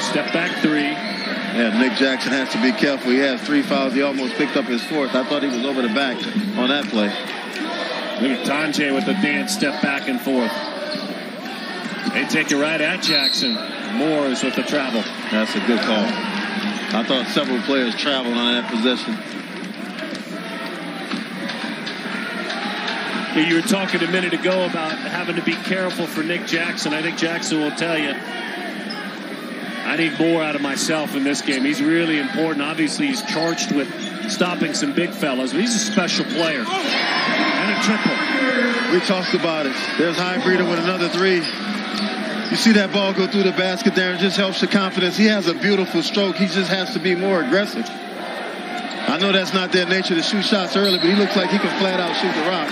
Step back 3. Yeah, Nick Jackson has to be careful. He has 3 fouls. He almost picked up his 4th. I thought he was over the back on that play. Look at Tanji with the dance step back and forth. They take it right at Jackson. Moores with the travel. That's a good call. I thought several players traveled on that possession. You were talking a minute ago about having to be careful for Nick Jackson. I think Jackson will tell you, I need more out of myself in this game. He's really important. Obviously, he's charged with stopping some big fellas, but he's a special player. And a triple. We talked about it. There's Highbreeder with another three. You see that ball go through the basket there, and just helps the confidence. He has a beautiful stroke. He just has to be more aggressive. I know that's not their nature to shoot shots early, but he looks like he can flat out shoot the rock.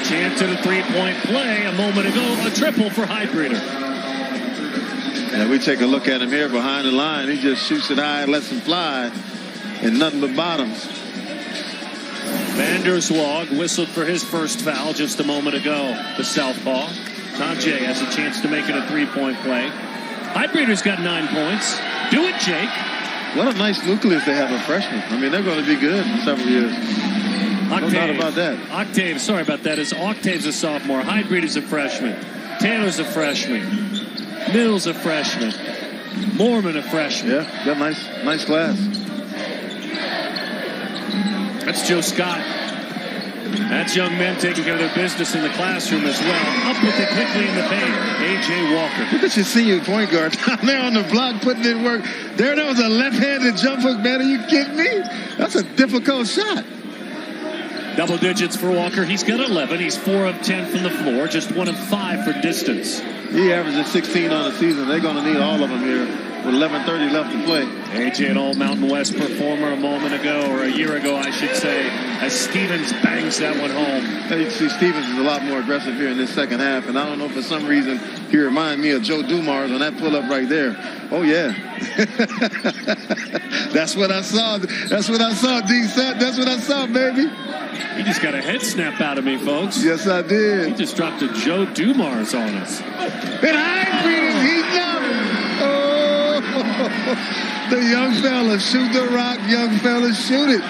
Chance at a three-point play a moment ago. A triple for Highbreeder. And we take a look at him here behind the line. He just shoots it high and lets him fly, and nothing but bottoms. Van der Zwag whistled for his first foul just a moment ago. The southpaw. Tajay has a chance to make it a three-point play. Highbreeder's got 9 points. Do it, Jake. What a nice nucleus they have of freshmen. I mean, they're going to be good in several years. No doubt about that. Octave, sorry about that. Octave's a sophomore. Highbreeder's a freshman. Taylor's a freshman. Mills a freshman. Mormon a freshman. Yeah, got nice class. That's Joe Scott. That's young men taking care of their business in the classroom as well. Up with it quickly in the paint. A.J. Walker. Look at your senior point guard down there on the block putting in work. There was a left-handed jump hook, man. Are you kidding me? That's a difficult shot. Double digits for Walker. He's got 11. He's 4 of 10 from the floor. Just 1 of 5 for distance. He averages 16 on the season. They're going to need all of them here with 11:30 left to play. A.J. an All-Mountain West performer a moment ago, or a year ago, I should say, as Stevens bangs that one home. You see Stevens is a lot more aggressive here in this second half, and I don't know, for some reason, he reminds me of Joe Dumars on that pull-up right there. Oh, yeah. That's what I saw. That's what I saw, D-Set. That's what I saw, baby. He just got a head snap out of me, folks. Yes, I did. He just dropped a Joe Dumars on us. And Highbreeder's heating up. Oh, the young fella, shoot the rock, young fella, shoot it.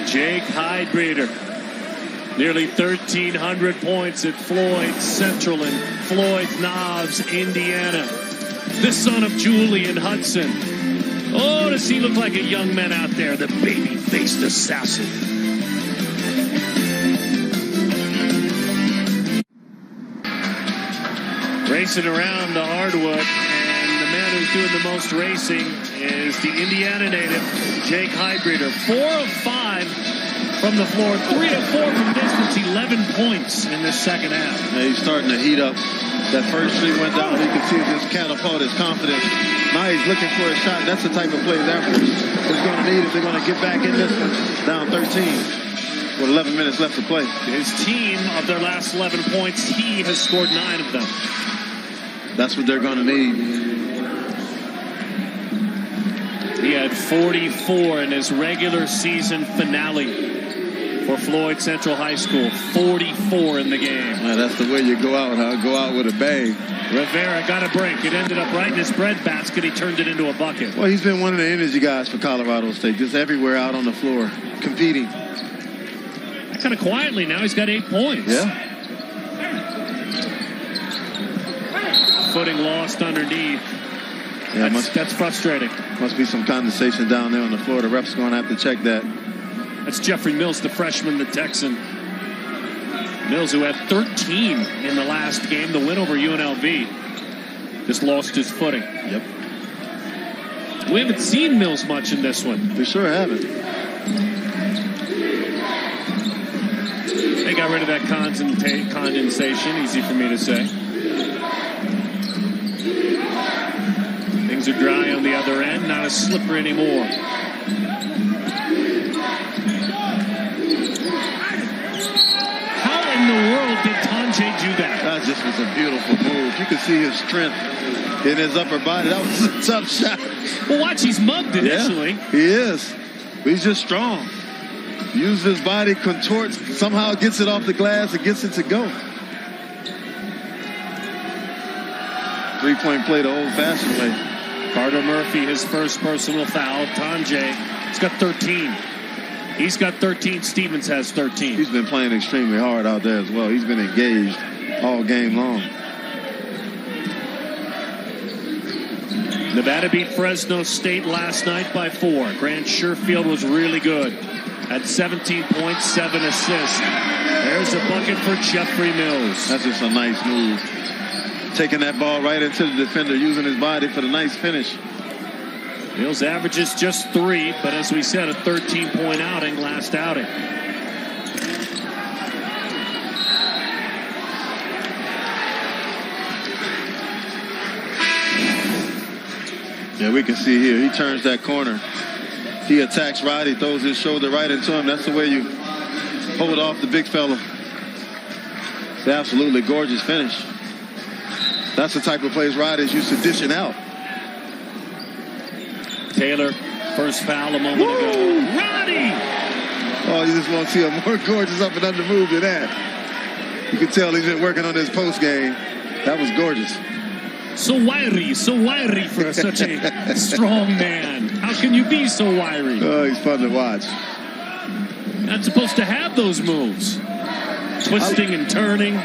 Jake Highbreeder. Nearly 1,300 points at Floyd Central in Floyd Knobs, Indiana. The son of Julian Hudson. Oh, does he look like a young man out there, the baby-faced assassin. Racing around the hardwood, and the man who's doing the most racing is the Indiana native, Jake Highbreeder. 4 of 5 from the floor, 3 of 4 from distance, 11 points in this second half. Yeah, he's starting to heat up. That first three went down. You can see it just catapult his confidence. Now he's looking for a shot. That's the type of play Air Force is going to need if they're going to get back in this one. Down 13 with 11 minutes left to play. His team, of their last 11 points, he has scored 9 of them. That's what they're going to need. He had 44 in his regular season finale for Floyd Central High School. 44 in the game. Yeah, that's the way you go out, huh? Go out with a bang. Rivera got a break. It ended up right in his breadbasket. He turned it into a bucket. Well, he's been one of the energy guys for Colorado State. Just everywhere out on the floor, competing. Kind of quietly now, he's got 8 points. Yeah. Footing lost underneath. Yeah, that's frustrating. Must be some condensation down there on the floor. The ref's going to have to check that. That's Jeffrey Mills, the freshman, the Texan. Mills, who had 13 in the last game, the win over UNLV, just lost his footing. Yep. We haven't seen Mills much in this one. We sure haven't. They got rid of that condensation, easy for me to say. Things are dry on the other end, not as slippery anymore. How in the world did Tanjay do that? That just was a beautiful move. You could see his strength in his upper body. That was a tough shot. Well, watch, he's mugged initially. Yeah, he is. He's just strong. Uses his body, contorts, somehow gets it off the glass and gets it to go. Three-point play the old-fashioned way. Carter Murphy, his first personal foul. Tanjay, he's got 13. He's got 13. Stevens has 13. He's been playing extremely hard out there as well. He's been engaged all game long. Nevada beat Fresno State last night by 4. Grant Sherfield was really good. at 17 points, 7 assists. There's a bucket for Jeffrey Mills. That's just a nice move. Taking that ball right into the defender, using his body for the nice finish. Mills averages just 3, but as we said, a 13-point outing last outing. Yeah, we can see here, he turns that corner. He attacks Roddy, throws his shoulder right into him. That's the way you hold off the big fella. It's absolutely gorgeous finish. That's the type of plays Roddy's used to dishing out. Taylor, first foul a moment ago. Roddy! Oh, you just won't see a more gorgeous up and under move than that. You can tell he's been working on his post game. That was gorgeous. So wiry for such a strong man. How can you be so wiry? Oh, he's fun to watch. Not supposed to have those moves. Twisting and turning.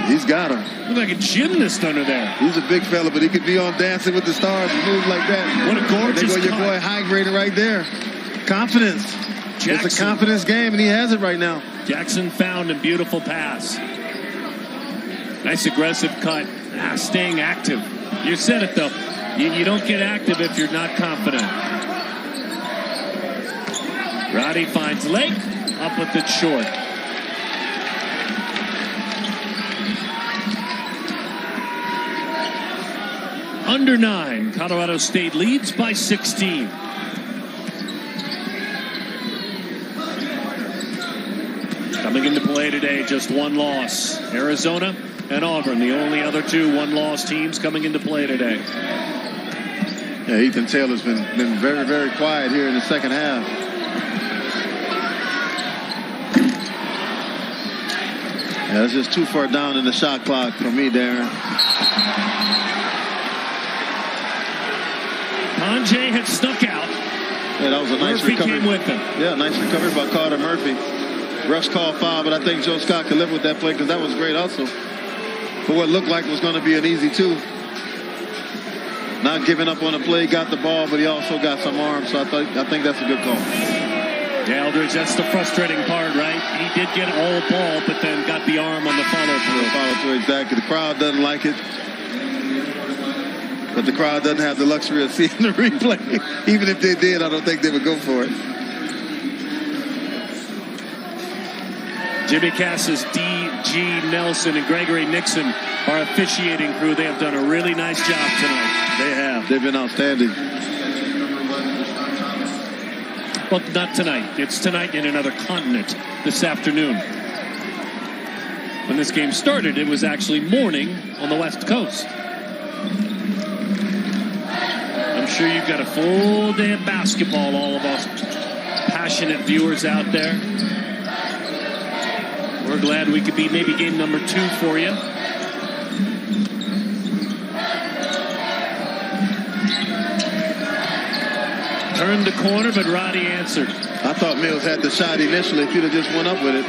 He's got him. Look like a gymnast under there. He's a big fella, but he could be on Dancing with the Stars and move like that. What a gorgeous There go your boy high grading right there. Confidence. Jackson. It's a confidence game, and he has it right now. Jackson found a beautiful pass. Nice aggressive cut. Staying active. You said it, though. You don't get active if you're not confident. Roddy finds Lake. Up with it short. Under 9. Colorado State leads by 16. Coming into play today, just one loss. Arizona and Auburn, the only other 2 one-loss teams coming into play today. Yeah, Ethan Taylor's been very, very quiet here in the second half. Yeah, that's just too far down in the shot clock for me, Darren. Panjay had snuck out. Yeah, that was a nice Murphy recovery. came with him. Yeah, nice recovery by Carter Murphy. Refs called foul, but I think Joe Scott could live with that play because that was great also. For what looked like was going to be an easy 2. Not giving up on the play, got the ball, but he also got some arm, so I think that's a good call. Yeah, Eldridge, that's the frustrating part, right? He did get all ball, but then got the arm on the follow-through. Follow-through, exactly. The crowd doesn't like it. But the crowd doesn't have the luxury of seeing the replay. Even if they did, I don't think they would go for it. Jimmy Cassis, D.G. Nelson, and Gregory Nixon, our officiating crew. They have done a really nice job tonight. They have. They've been outstanding. Well, not tonight. It's tonight in another continent this afternoon. When this game started, it was actually morning on the West Coast. I'm sure you've got a full day of basketball, all of us passionate viewers out there. We're glad we could be maybe game number 2 for you. Turned the corner, but Roddy answered. I thought Mills had the shot initially. If he'd have just went up with it.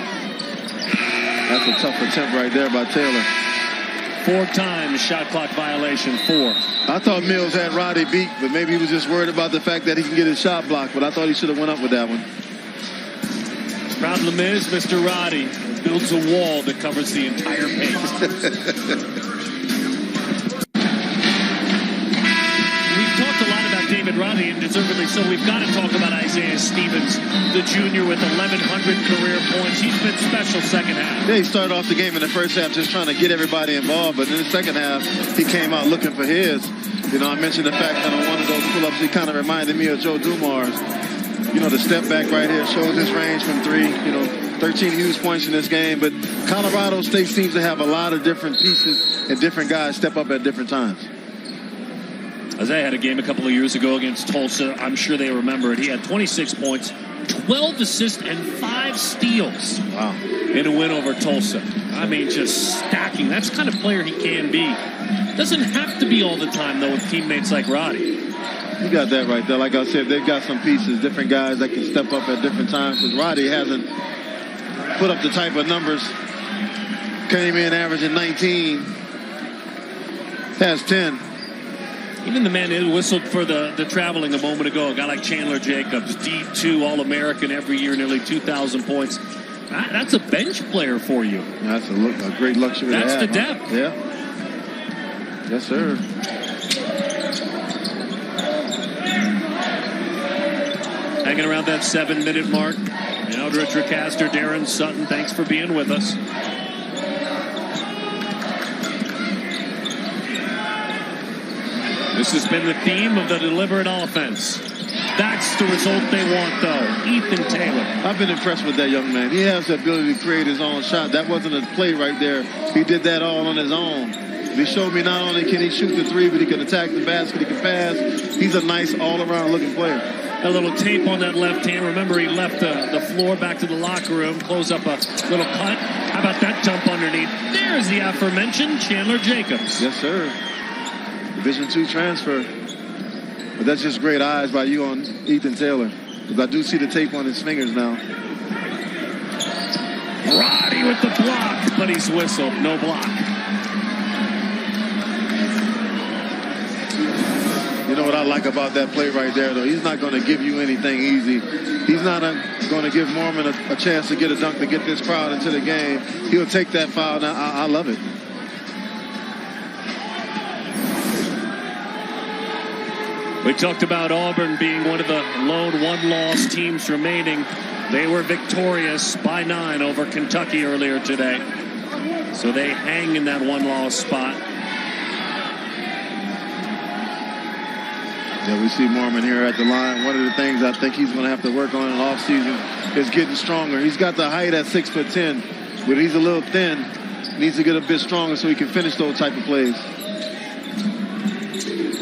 That's a tough attempt right there by Taylor. 4 times shot clock violation, 4. I thought Mills had Roddy beat, but maybe he was just worried about the fact that he can get his shot blocked. But I thought he should have went up with that one. Problem is, Mr. Roddy builds a wall that covers the entire paint. We've talked a lot about David Roddy, and deservedly so. We've got to talk about Isaiah Stevens, the junior with 1,100 career points. He's been special second half. Yeah, he started off the game in the first half just trying to get everybody involved, but in the second half, he came out looking for his. You know, I mentioned the fact that on one of those pull-ups, he kind of reminded me of Joe Dumars. You know, the step back right here shows his range from 3. You know, 13 huge points in this game, but Colorado State seems to have a lot of different pieces and different guys step up at different times. Isaiah had a game a couple of years ago against Tulsa. I'm sure they remember it. He had 26 points, 12 assists, and 5 steals. Wow. In a win over Tulsa. I mean, just stacking. That's the kind of player he can be. Doesn't have to be all the time, though, with teammates like Roddy. You got that right there. Like I said, they've got some pieces, different guys that can step up at different times, because Roddy hasn't put up the type of numbers. Came in averaging 19. Has 10. Even the man who whistled for the traveling a moment ago, a guy like Chandler Jacobs, D2 All-American every year, nearly 2,000 points. That's a bench player for you. That's a great luxury to have. That's the depth. Yeah. Yes, sir. Hanging around that 7-minute mark. Eldridge Recaster, Darren Sutton, thanks for being with us. This has been the theme of the deliberate offense. That's the result they want, though. Ethan Taylor. I've been impressed with that young man. He has the ability to create his own shot. That wasn't a play right there. He did that all on his own. He showed me not only can he shoot the three, but he can attack the basket, he can pass. He's a nice all-around looking player. A little tape on that left hand. Remember, he left the floor back to the locker room, close up a little cut. How about that jump underneath? There's the aforementioned Chandler Jacobs. Yes, sir. Division II transfer. But that's just great eyes by you on Ethan Taylor. Because I do see the tape on his fingers now. Roddy with the block, but he's whistled. No block. You know what I like about that play right there, though? He's not going to give you anything easy. He's not going to give Mormon a chance to get a dunk to get this crowd into the game. He'll take that foul. Now, I love it. We talked about Auburn being one of the lone one-loss teams remaining. They were victorious by 9 over Kentucky earlier today. So they hang in that one-loss spot. Yeah, we see Mormon here at the line. One of the things I think he's going to have to work on in the offseason is getting stronger. He's got the height at 6'10", but he's a little thin. Needs to get a bit stronger so he can finish those type of plays.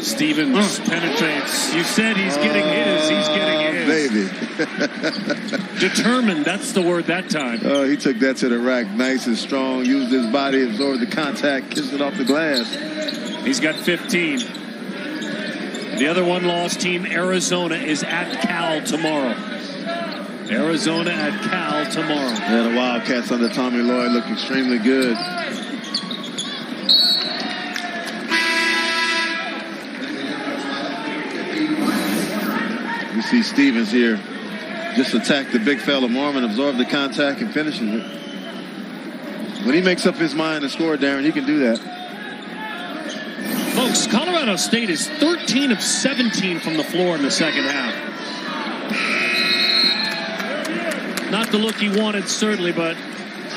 Stevens penetrates. You said he's getting his. He's getting his. Baby. Determined. That's the word that time. He took that to the rack. Nice and strong. Used his body, absorbed the contact, kissed it off the glass. He's got 15. The other one-loss team, Arizona, is at Cal tomorrow. Arizona at Cal tomorrow. Yeah, the Wildcats under Tommy Lloyd look extremely good. You see Stevens here just attack the big fella Mormon, absorb the contact, and finishes it. When he makes up his mind to score, Darren, he can do that. Folks, Colorado State is 13 of 17 from the floor in the second half. Not the look he wanted, certainly, but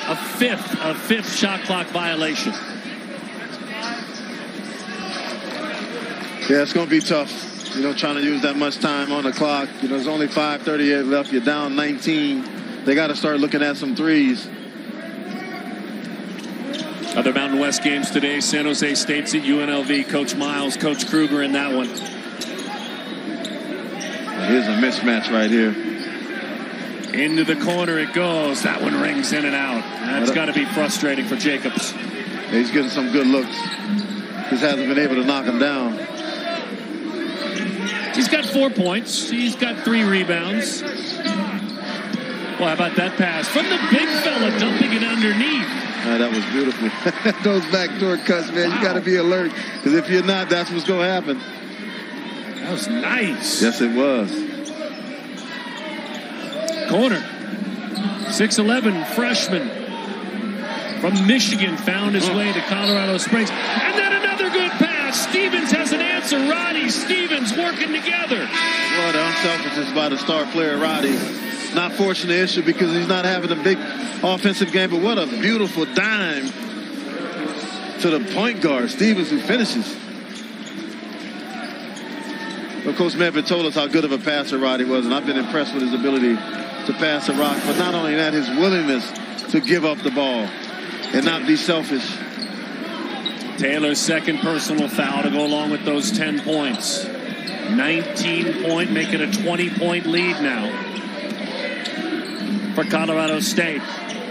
a fifth shot clock violation. Yeah, it's going to be tough. You know, trying to use that much time on the clock. You know, there's only 5:38 left. You're down 19. They got to start looking at some threes. Other Mountain West games today. San Jose State's at UNLV. Coach Miles, Coach Kruger in that one. Here's a mismatch right here. Into the corner it goes. That one rings in and out. That's got to be frustrating for Jacobs. He's getting some good looks. Just hasn't been able to knock him down. He's got 4 points. He's got 3 rebounds. Well, how about that pass? From the big fella dumping it underneath. That was beautiful. Those backdoor cuts, man, you got to be alert. Because if you're not, that's what's going to happen. That was nice. Yes, it was. Corner. 6'11", freshman from Michigan found his way to Colorado Springs. And then another good pass. Stevens has an answer. Roddy, Stevens working together. Well, the unselfishness by the star player, Roddy. Not forcing the issue because he's not having a big offensive game, but what a beautiful dime to the point guard, Stevens, who finishes. Of course, Medved told us how good of a passer Roddy was, and I've been impressed with his ability to pass the rock, but not only that, his willingness to give up the ball and not be selfish. Taylor's second personal foul to go along with those 10 points. 19-point, make it a 20-point lead now for Colorado State.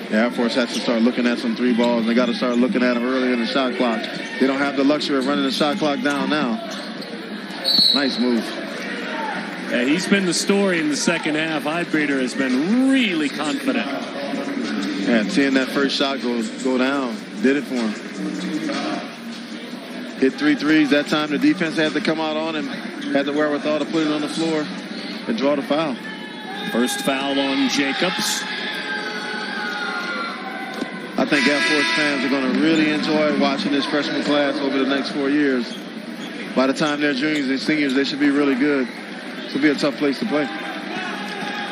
The Air Force has to start looking at some 3 balls. They got to start looking at them early in the shot clock. They don't have the luxury of running the shot clock down now. Nice move. Yeah, he's been the story in the second half. Eidbreeder has been really confident. Yeah, seeing that first shot go down did it for him. hit 3 threes. That time the defense had to come out on him, had the wherewithal to put it on the floor and draw the foul. First foul on Jacobs. I think Air Force fans are going to really enjoy watching this freshman class over the next 4 years. By the time they're juniors and seniors, they should be really good. This will be a tough place to play.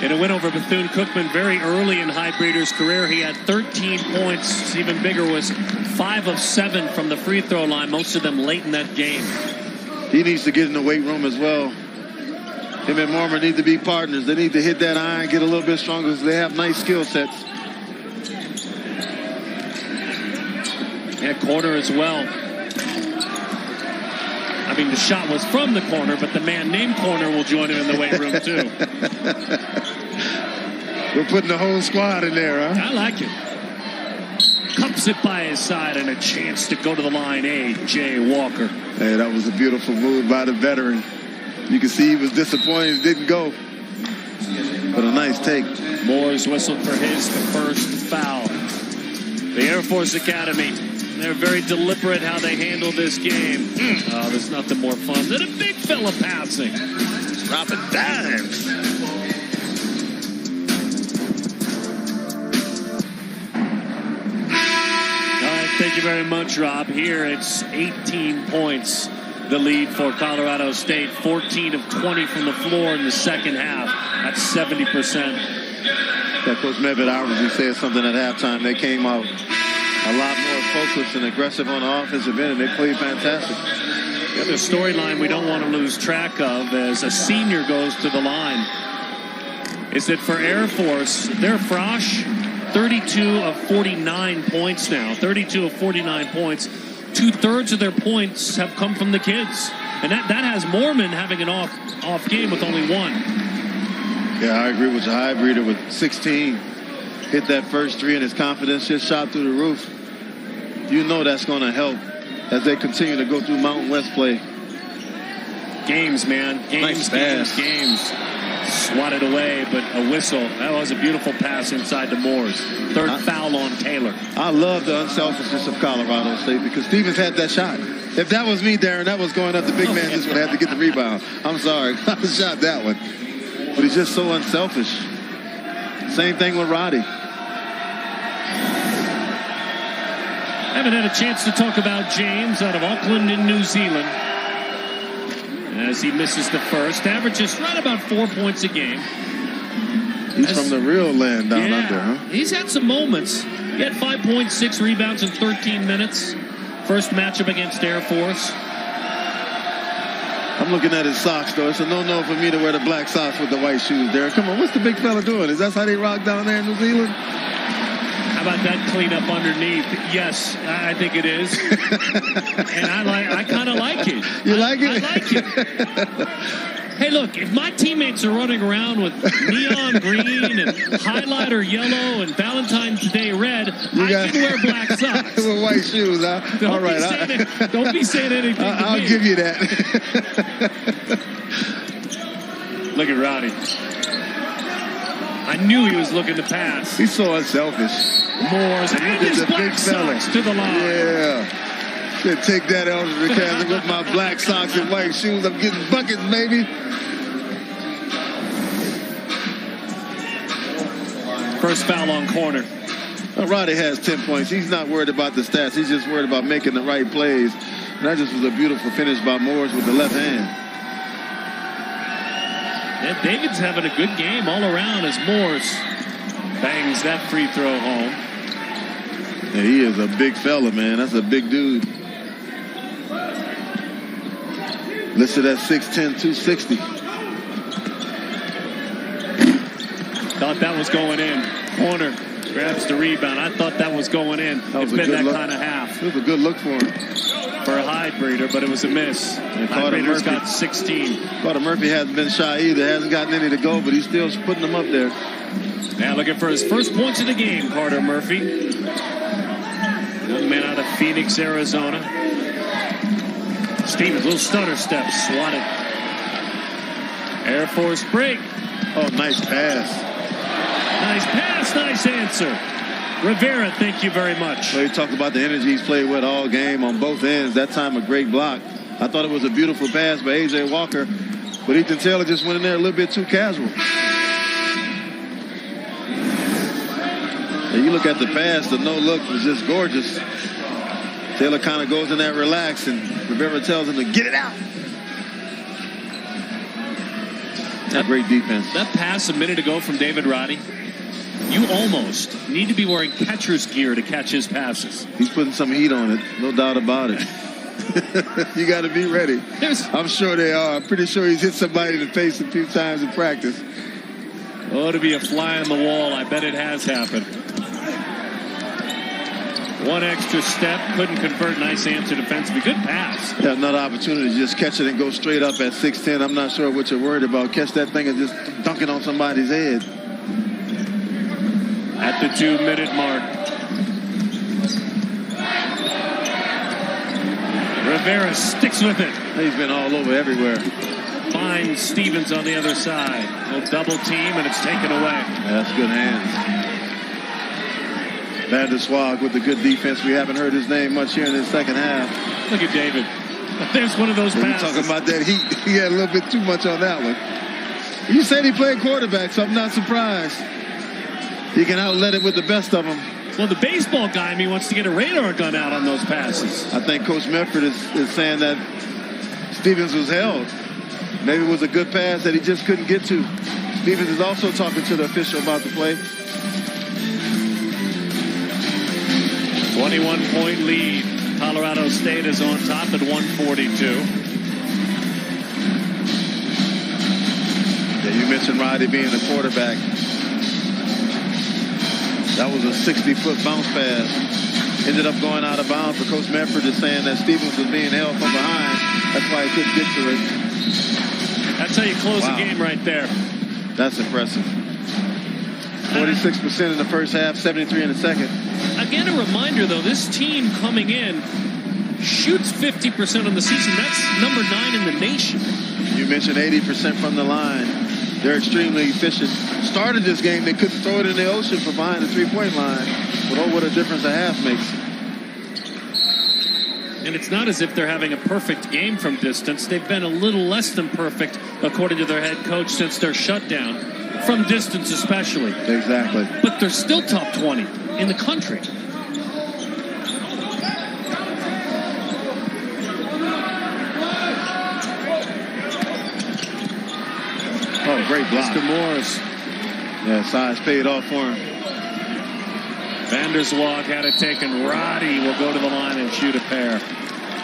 In a win over Bethune-Cookman very early in Highbreeder's career, he had 13 points. Even bigger was 5 of 7 from the free throw line, most of them late in that game. He needs to get in the weight room as well. Him and Marmer need to be partners. They need to hit that iron, get a little bit stronger because they have nice skill sets. At corner as well. I mean, the shot was from the corner, but the man named Corner will join him in the weight room, too. We're putting the whole squad in there, huh? I like it. Cups it by his side and a chance to go to the line. A.J. Walker. Hey, that was a beautiful move by the veteran. You can see he was disappointed it didn't go. But a nice take. Moore's whistled for his first foul. The Air Force Academy, they're very deliberate how they handle this game. Oh, there's nothing more fun than a big fella passing. Dropping dimes. All right, thank you very much, Rob. Here it's 18 points, the lead for Colorado State. 14 of 20 from the floor in the second half. That's 70%. Yeah, Coach Mebit obviously said something at halftime. They came out a lot more focused and aggressive on the offensive end, and they played fantastic. The other storyline we don't want to lose track of as a senior goes to the line is that for Air Force, their Frosch, 32 of 49 points now. 32 of 49 points. 2/3 of their points have come from the kids. And that has Mormon having an off game with only 1. Yeah, I agree with you. Highbreeder with 16. Hit that first 3 and his confidence just shot through the roof. You know that's going to help as they continue to go through Mountain West play. Games, man. Games. Swatted away, but a whistle. That was a beautiful pass inside the Moors. Third foul on Taylor. I love the unselfishness of Colorado State because Stevens had that shot. If that was me, Darren, that was going up. The big man just would have to get the rebound. I'm sorry. I shot that one. But he's just so unselfish. Same thing with Roddy. Haven't had a chance to talk about James out of Auckland in New Zealand. As he misses the first, averages right about 4 points a game. He's from the real land down under, huh? He's had some moments. He had 5 points, 6 rebounds in 13 minutes. First matchup against Air Force. I'm looking at his socks, though. It's a no-no for me to wear the black socks with the white shoes, Darren. Come on, what's the big fella doing? Is that how they rock down there in New Zealand? How about that cleanup underneath? Yes, I think it is. And I kind of like it. You like it? I like it. Hey, look, if my teammates are running around with neon green and highlighter yellow and Valentine's Day red, I can wear black socks. With white shoes, huh? All right. Don't be saying anything to I'll me. give you that. Look at Roddy. I knew he was looking to pass. He's so unselfish. Moore's and his black socks to the line. Yeah. Should take that out of the cabinet with my black socks and white shoes. I'm getting buckets, baby. First foul on Corner. Well, Roddy has 10 points. He's not worried about the stats. He's just worried about making the right plays. And that just was a beautiful finish by Moores with the left hand. Yeah, David's having a good game all around as Moores bangs that free throw home. Yeah, he is a big fella, man. That's a big dude. Listed at 6'10", 260. Thought that was going in. Corner grabs the rebound. I thought that was going in. It's been that kind of half. It was a good look for him. For a Highbreeder, but it was a miss. Highbreeder's got 16. Carter Murphy hasn't been shy either. Hasn't gotten any to go, but he's still putting them up there. Now looking for his first points of the game, Carter Murphy. Young man out of Phoenix, Arizona. Stevens, little stutter step, swatted. Air Force break. Oh, nice pass. Nice pass, nice answer. Rivera, thank you very much. So you talked about the energy he's played with all game on both ends. That time a great block. I thought it was a beautiful pass by A.J. Walker, but Ethan Taylor just went in there a little bit too casual. And you look at the pass, the no-look was just gorgeous. Taylor kind of goes in that relax, and Rivera tells him to get it out. That great defense. That pass a minute ago from David Roddy, you almost need to be wearing catcher's gear to catch his passes. He's putting some heat on it, no doubt about it. You got to be ready. I'm sure they are. I'm pretty sure he's hit somebody in the face a few times in practice. Oh, to be a fly on the wall, I bet it has happened. One extra step, couldn't convert. Nice answer defensively. Good pass. Yeah, another opportunity to just catch it and go straight up at 6'10". I'm not sure what you're worried about. Catch that thing and just dunk it on somebody's head. At the 2-minute mark. Rivera sticks with it. He's been all over everywhere. Finds Stevens on the other side. A double team, and it's taken away. Yeah, that's good hands. Vanderswag with the good defense. We haven't heard his name much here in the second half. Look at David. There's one of those passes. You're talking about that heat. He had a little bit too much on that one. You said he played quarterback, so I'm not surprised. He can outlet it with the best of them. Well, the baseball guy in me wants to get a radar gun out on those passes. I think Coach Medford is saying that Stevens was held. Maybe it was a good pass that he just couldn't get to. Stevens is also talking to the official about the play. 21-point lead. Colorado State is on top at 142. Yeah, you mentioned Roddy being the quarterback. That was a 60-foot bounce pass. Ended up going out of bounds, but Coach Medford is saying that Stevens was being held from behind. That's why he couldn't get to it. That's how you close a game right there. That's impressive. 46% in the first half, 73 in the second. Again, a reminder, though, this team coming in shoots 50% on the season. That's number 9 in the nation. You mentioned 80% from the line. They're extremely efficient. Started this game, they couldn't throw it in the ocean from behind the three-point line. But oh, what a difference a half makes. And it's not as if they're having a perfect game from distance. They've been a little less than perfect, according to their head coach, since their shutdown. From distance especially. Exactly. But they're still top 20 in the country. Oh, great block. Mr. Morris. Yeah, size paid off for him. Vanderswag had it taken. Roddy will go to the line and shoot a pair.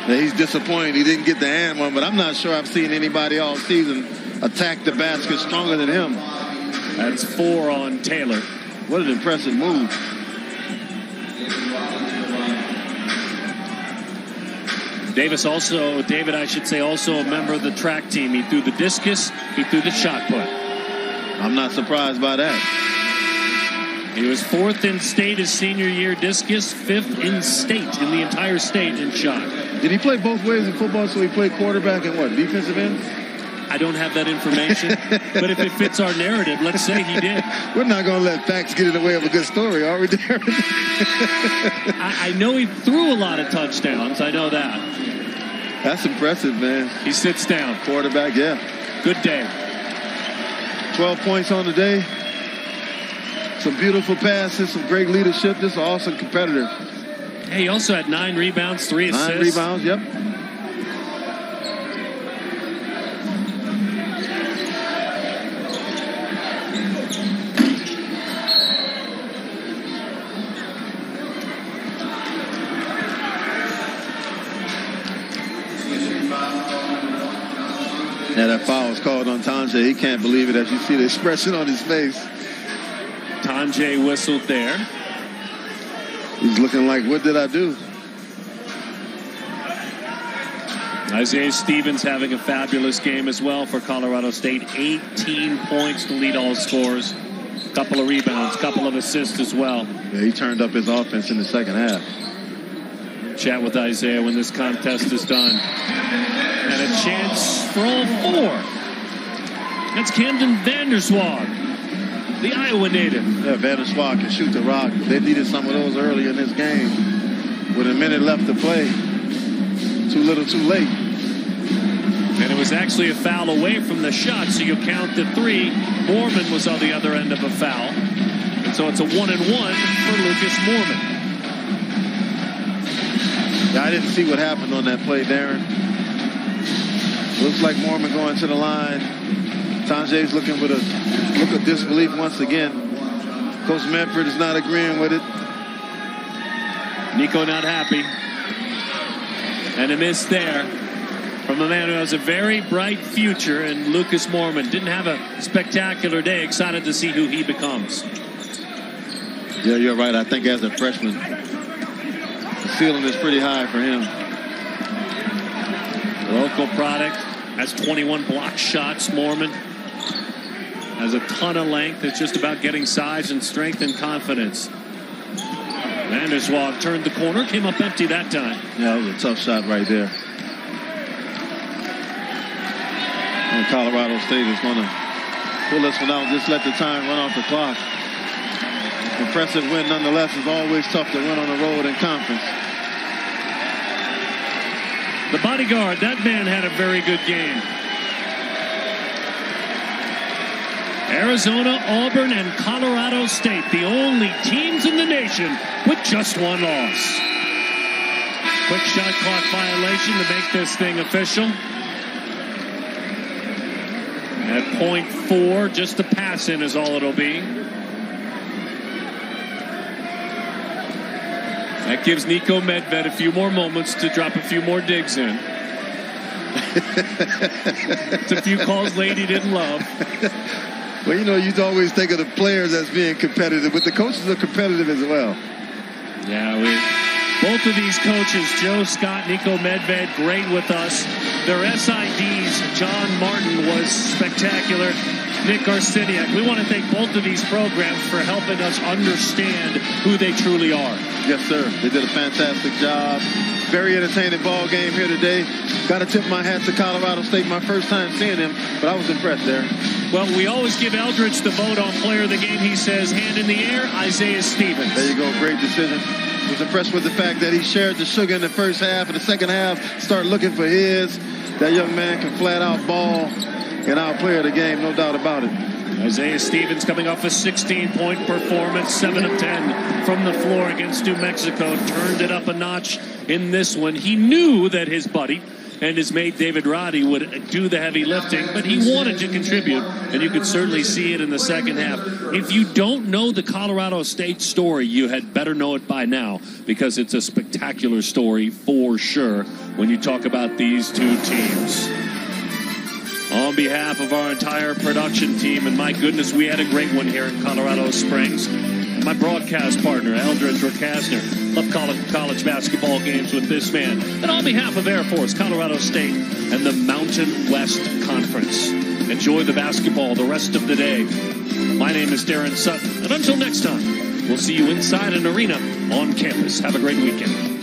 Yeah, he's disappointed he didn't get the hand one, but I'm not sure I've seen anybody all season attack the basket stronger than him. That's 4 on Taylor. What an impressive move. David, I should say, also a member of the track team. He threw the discus, he threw the shot put. I'm not surprised by that. He was 4th in state his senior year discus, 5th in state, in the entire state in shot. Did he play both ways in football, so he played quarterback and what, defensive end? I don't have that information, but if it fits our narrative, let's say he did. We're not going to let facts get in the way of a good story, are we, Darren? I know he threw a lot of touchdowns. I know that. That's impressive, man. He sits down. Quarterback, yeah. Good day. 12 points on the day. Some beautiful passes, some great leadership. This is an awesome competitor. Hey, he also had 9 rebounds, 3 assists. 9 rebounds, yep. Yeah, that foul was called on Tanjay. He can't believe it as you see the expression on his face. Tanjay whistled there. He's looking like, what did I do? Isaiah Stevens having a fabulous game as well for Colorado State. 18 points to lead all scores. Couple of rebounds, couple of assists as well. Yeah, he turned up his offense in the second half. Chat with Isaiah when this contest is done. And a chance for all 4. That's Camden Vanderswag. the Iowa native. Yeah, Vanderswag can shoot the rock. They needed some of those early in this game. With a minute left to play. Too little, too late. And it was actually a foul away from the shot, so you count the 3. Moorman was on the other end of a foul. And so it's a 1-1 for Lucas Moorman. Yeah, I didn't see what happened on that play, Darren. Looks like Moorman going to the line. Tanjay's looking with a look of disbelief once again. Coach Manfred is not agreeing with it. Nico not happy. And a miss there from a man who has a very bright future, and Lucas Moorman didn't have a spectacular day. Excited to see who he becomes. Yeah, you're right. I think as a freshman, the ceiling is pretty high for him. Local product, has 21 block shots. Moorman has a ton of length. It's just about getting size and strength and confidence. Vanderswag turned the corner, came up empty that time. Yeah, it was a tough shot right there. And Colorado State is going to pull this one out, just let the time run off the clock. Impressive win nonetheless. It's always tough to win on the road in conference. The bodyguard, that man had a very good game. Arizona, Auburn, and Colorado State, the only teams in the nation with just one loss. Quick shot clock violation to make this thing official. At .4, just a pass in is all it'll be. That gives Nico Medved a few more moments to drop a few more digs in. It's a few calls late he didn't love. Well, you know, you always think of the players as being competitive, but the coaches are competitive as well. Yeah, both of these coaches, Joe Scott, Nico Medved, great with us. Their SIDs, John Martin was spectacular. Nick Arciniak. We want to thank both of these programs for helping us understand who they truly are. Yes, sir. They did a fantastic job. Very entertaining ball game here today. Got to tip my hat to Colorado State. My first time seeing them, but I was impressed there. Well, we always give Eldridge the vote on player of the game. He says, hand in the air, Isaiah Stevens. There you go. Great decision. Was impressed with the fact that he shared the sugar in the first half. In the second half, start looking for his. That young man can flat out ball. And our player of the game, no doubt about it. Isaiah Stevens coming off a 16-point performance, 7 of 10 from the floor against New Mexico. Turned it up a notch in this one. He knew that his buddy and his mate David Roddy would do the heavy lifting, but he wanted to contribute, and you could certainly see it in the second half. If you don't know the Colorado State story, you had better know it by now, because it's a spectacular story for sure when you talk about these two teams. On behalf of our entire production team, and my goodness, we had a great one here in Colorado Springs. And my broadcast partner, Eldridge Rakasner. Love college basketball games with this man. And on behalf of Air Force, Colorado State, and the Mountain West Conference, enjoy the basketball the rest of the day. My name is Darren Sutton, and until next time, we'll see you inside an arena on campus. Have a great weekend.